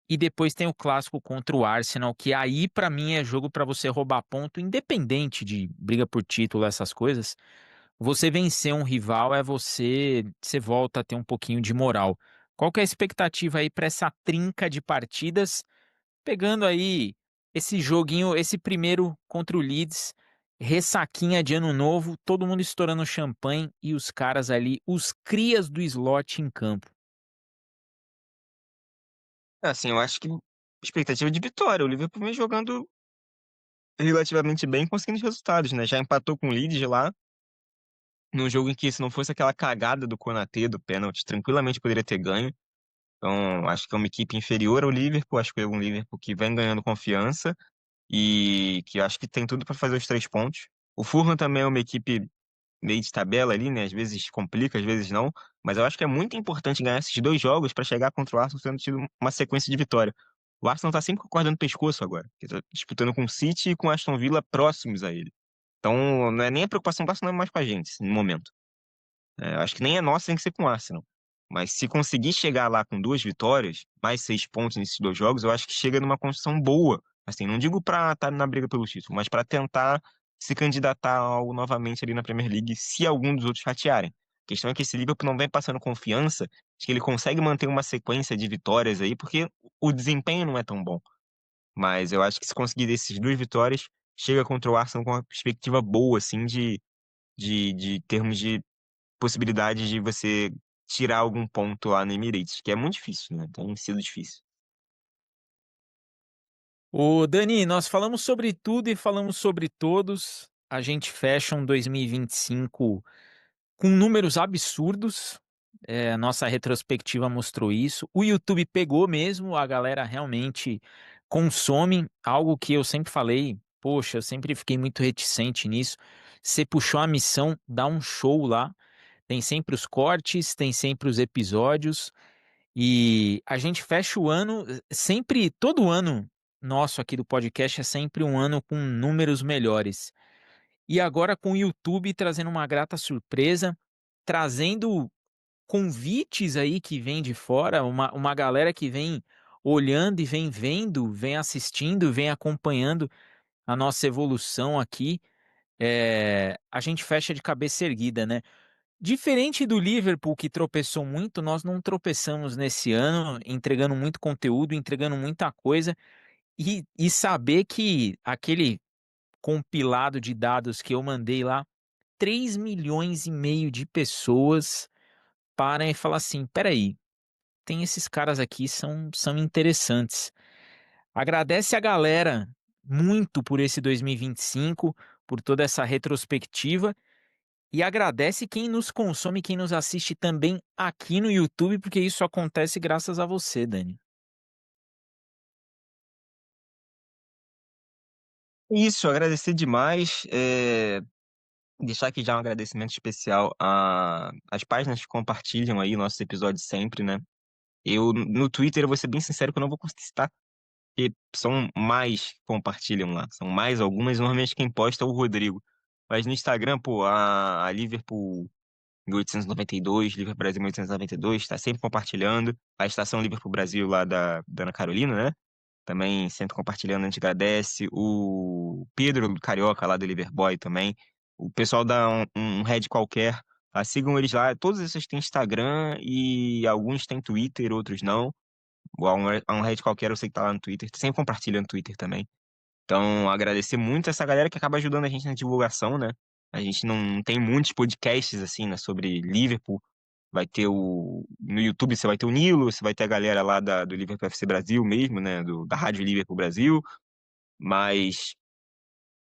e depois tem o clássico contra o Arsenal, que aí para mim é jogo para você roubar ponto, independente de briga por título, essas coisas. Você vencer um rival é você volta a ter um pouquinho de moral. Qual que é a expectativa aí para essa trinca de partidas? Pegando aí esse joguinho, esse primeiro contra o Leeds, ressaquinha de ano novo, todo mundo estourando champanhe e os caras ali, os crias do slot em campo. Assim, eu acho que expectativa de vitória. O Liverpool vem jogando relativamente bem, conseguindo os resultados, né? Já empatou com o Leeds lá, num jogo em que, se não fosse aquela cagada do Konaté do pênalti, tranquilamente poderia ter ganho. Então, acho que é uma equipe inferior ao Liverpool, acho que é um Liverpool que vem ganhando confiança e que acho que tem tudo para fazer os 3 pontos. O Fulham também é uma equipe meio de tabela ali, né? Às vezes complica, às vezes não, mas eu acho que é muito importante ganhar esses 2 jogos para chegar contra o Arsenal tendo tido uma sequência de vitória. O Arsenal tá sempre acordando pescoço agora, que tá disputando com o City e com o Aston Villa próximos a ele. Então, não é nem a preocupação do Arsenal, é mais com a gente, no momento. Eu acho que nem é nossa, tem que ser com o Arsenal. Mas se conseguir chegar lá com 2 vitórias, mais 6 pontos nesses 2 jogos, eu acho que chega numa construção boa. Assim, não digo pra estar na briga pelo título, mas pra tentar se candidatar ao, novamente ali na Premier League, se algum dos outros ratearem. A questão é que esse Liverpool não vem passando confiança de que ele consegue manter uma sequência de vitórias aí, porque o desempenho não é tão bom. Mas eu acho que se conseguir essas 2 vitórias, chega contra o Arsenal com uma perspectiva boa, assim, de termos de possibilidade de você tirar algum ponto lá no Emirates, que é muito difícil, né? Tem sido difícil. Ô Dani, nós falamos sobre tudo e falamos sobre todos. A gente fecha um 2025 com números absurdos. Nossa retrospectiva mostrou isso. O YouTube pegou mesmo, a galera realmente consome algo que eu sempre falei. Poxa, eu sempre fiquei muito reticente nisso. Você puxou a missão, dá um show lá. Tem sempre os cortes, tem sempre os episódios. E a gente fecha o ano, sempre, todo ano nosso aqui do podcast é sempre um ano com números melhores. E agora com o YouTube trazendo uma grata surpresa, trazendo convites aí que vem de fora, uma galera que vem olhando e vem vendo, vem assistindo, vem acompanhando a nossa evolução aqui. A gente fecha de cabeça erguida, né? Diferente do Liverpool, que tropeçou muito, nós não tropeçamos nesse ano, entregando muito conteúdo, entregando muita coisa, e saber que aquele compilado de dados que eu mandei lá, 3,5 milhões de pessoas param e falam assim: peraí, tem esses caras aqui, são interessantes. Agradece a galera muito por esse 2025, por toda essa retrospectiva. E agradece quem nos consome, quem nos assiste também aqui no YouTube, porque isso acontece graças a você, Dani. Isso, agradecer demais. Deixar aqui já um agradecimento especial às páginas que compartilham aí nossos episódios sempre, né? Eu, no Twitter, eu vou ser bem sincero que eu não vou conseguir citar, porque são mais que compartilham lá. São mais algumas, normalmente quem posta é o Rodrigo. Mas no Instagram, pô, a Liverpool 1892, Liverpool Brasil 1892, está sempre compartilhando. A estação Liverpool Brasil lá da Ana Carolina, né? Também sempre compartilhando, a gente agradece. O Pedro do Carioca lá do Liverboy também. O pessoal dá um head qualquer. Sigam eles lá. Todos esses têm Instagram e alguns têm Twitter, outros não. O Unhead qualquer eu sei que tá lá no Twitter, sempre compartilha no Twitter também. Então, agradecer muito essa galera que acaba ajudando a gente na divulgação, né? A gente não tem muitos podcasts, assim, né, sobre Liverpool. Vai ter no YouTube você vai ter o Nilo, você vai ter a galera lá do Liverpool FC Brasil mesmo, né? Da Rádio Liverpool Brasil. Mas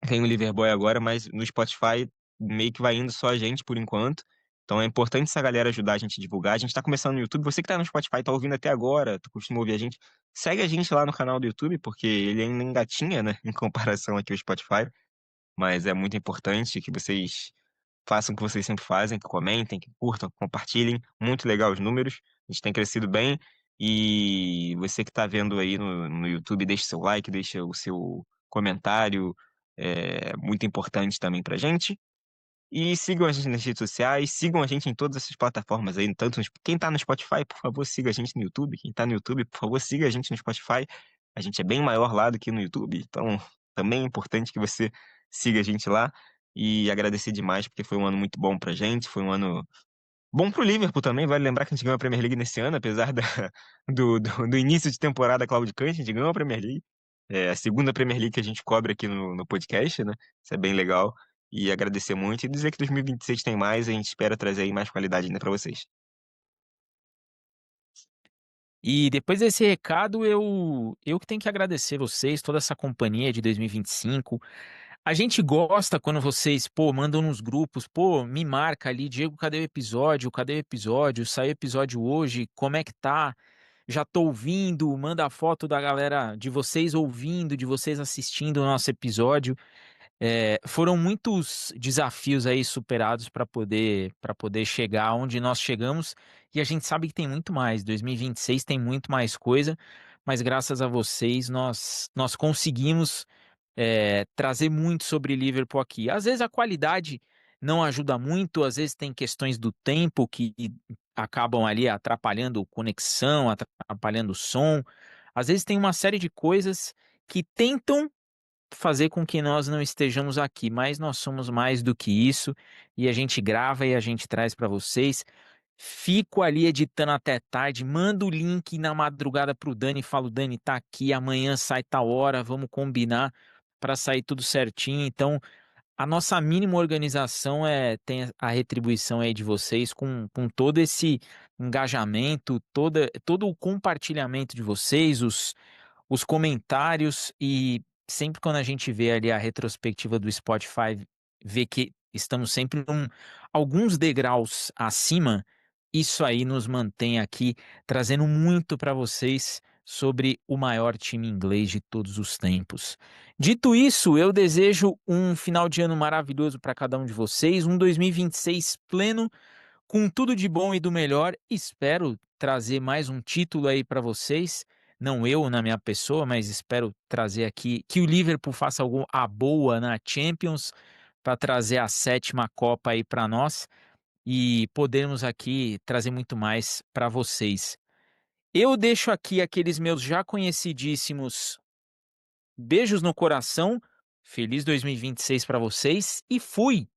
tem o Liverboy agora, mas no Spotify meio que vai indo só a gente por enquanto. Então é importante essa galera ajudar a gente a divulgar. A gente tá começando no YouTube. Você que tá no Spotify, tá ouvindo até agora, tu costuma ouvir a gente, segue a gente lá no canal do YouTube, porque ele ainda engatinha, né, em comparação aqui ao Spotify. Mas é muito importante que vocês façam o que vocês sempre fazem, que comentem, que curtam, que compartilhem. Muito legal os números. A gente tem crescido bem. E você que está vendo aí no YouTube, deixe seu like, deixe o seu comentário. É muito importante também pra gente. E sigam a gente nas redes sociais, sigam a gente em todas essas plataformas aí, tanto quem tá no Spotify, por favor, siga a gente no YouTube. Quem tá no YouTube, por favor, siga a gente no Spotify. A gente é bem maior lá do que no YouTube, então também é importante que você siga a gente lá. E agradecer demais, porque foi um ano muito bom pra gente, foi um ano bom pro Liverpool também. Vale lembrar que a gente ganhou a Premier League nesse ano, apesar do início de temporada claudicante, a gente ganhou a Premier League. É a segunda Premier League que a gente cobre aqui no podcast, né? Isso é bem legal. E agradecer muito e dizer que 2026 tem mais, a gente espera trazer aí mais qualidade ainda pra vocês. E depois desse recado, eu que tenho que agradecer vocês, toda essa companhia de 2025. A gente gosta quando vocês, pô, mandam nos grupos, pô, me marca ali, Diego, cadê o episódio? Cadê o episódio? Saiu o episódio hoje, como é que tá? Já tô ouvindo, manda a foto da galera, de vocês ouvindo, de vocês assistindo o nosso episódio. Foram muitos desafios aí superados para poder chegar onde nós chegamos e a gente sabe que tem muito mais. 2026 tem muito mais coisa, mas graças a vocês nós conseguimos trazer muito sobre Liverpool aqui. Às vezes a qualidade não ajuda muito, às vezes tem questões do tempo que acabam ali atrapalhando conexão, atrapalhando o som. Às vezes tem uma série de coisas que tentam fazer com que nós não estejamos aqui, mas nós somos mais do que isso e a gente grava e a gente traz para vocês. Fico ali editando até tarde, mando o link na madrugada pro Dani, falo, Dani, tá aqui, amanhã sai tal hora, vamos combinar para sair tudo certinho. Então, a nossa mínima organização tem a retribuição aí de vocês com todo esse engajamento, todo o compartilhamento de vocês, os comentários e sempre quando a gente vê ali a retrospectiva do Spotify, vê que estamos sempre alguns degraus acima, isso aí nos mantém aqui trazendo muito para vocês sobre o maior time inglês de todos os tempos. Dito isso, eu desejo um final de ano maravilhoso para cada um de vocês, um 2026 pleno com tudo de bom e do melhor. Espero trazer mais um título aí para vocês. Não eu na minha pessoa, mas espero trazer aqui que o Liverpool faça a boa na Champions para trazer a sétima Copa aí para nós e podermos aqui trazer muito mais para vocês. Eu deixo aqui aqueles meus já conhecidíssimos beijos no coração. Feliz 2026 para vocês e fui!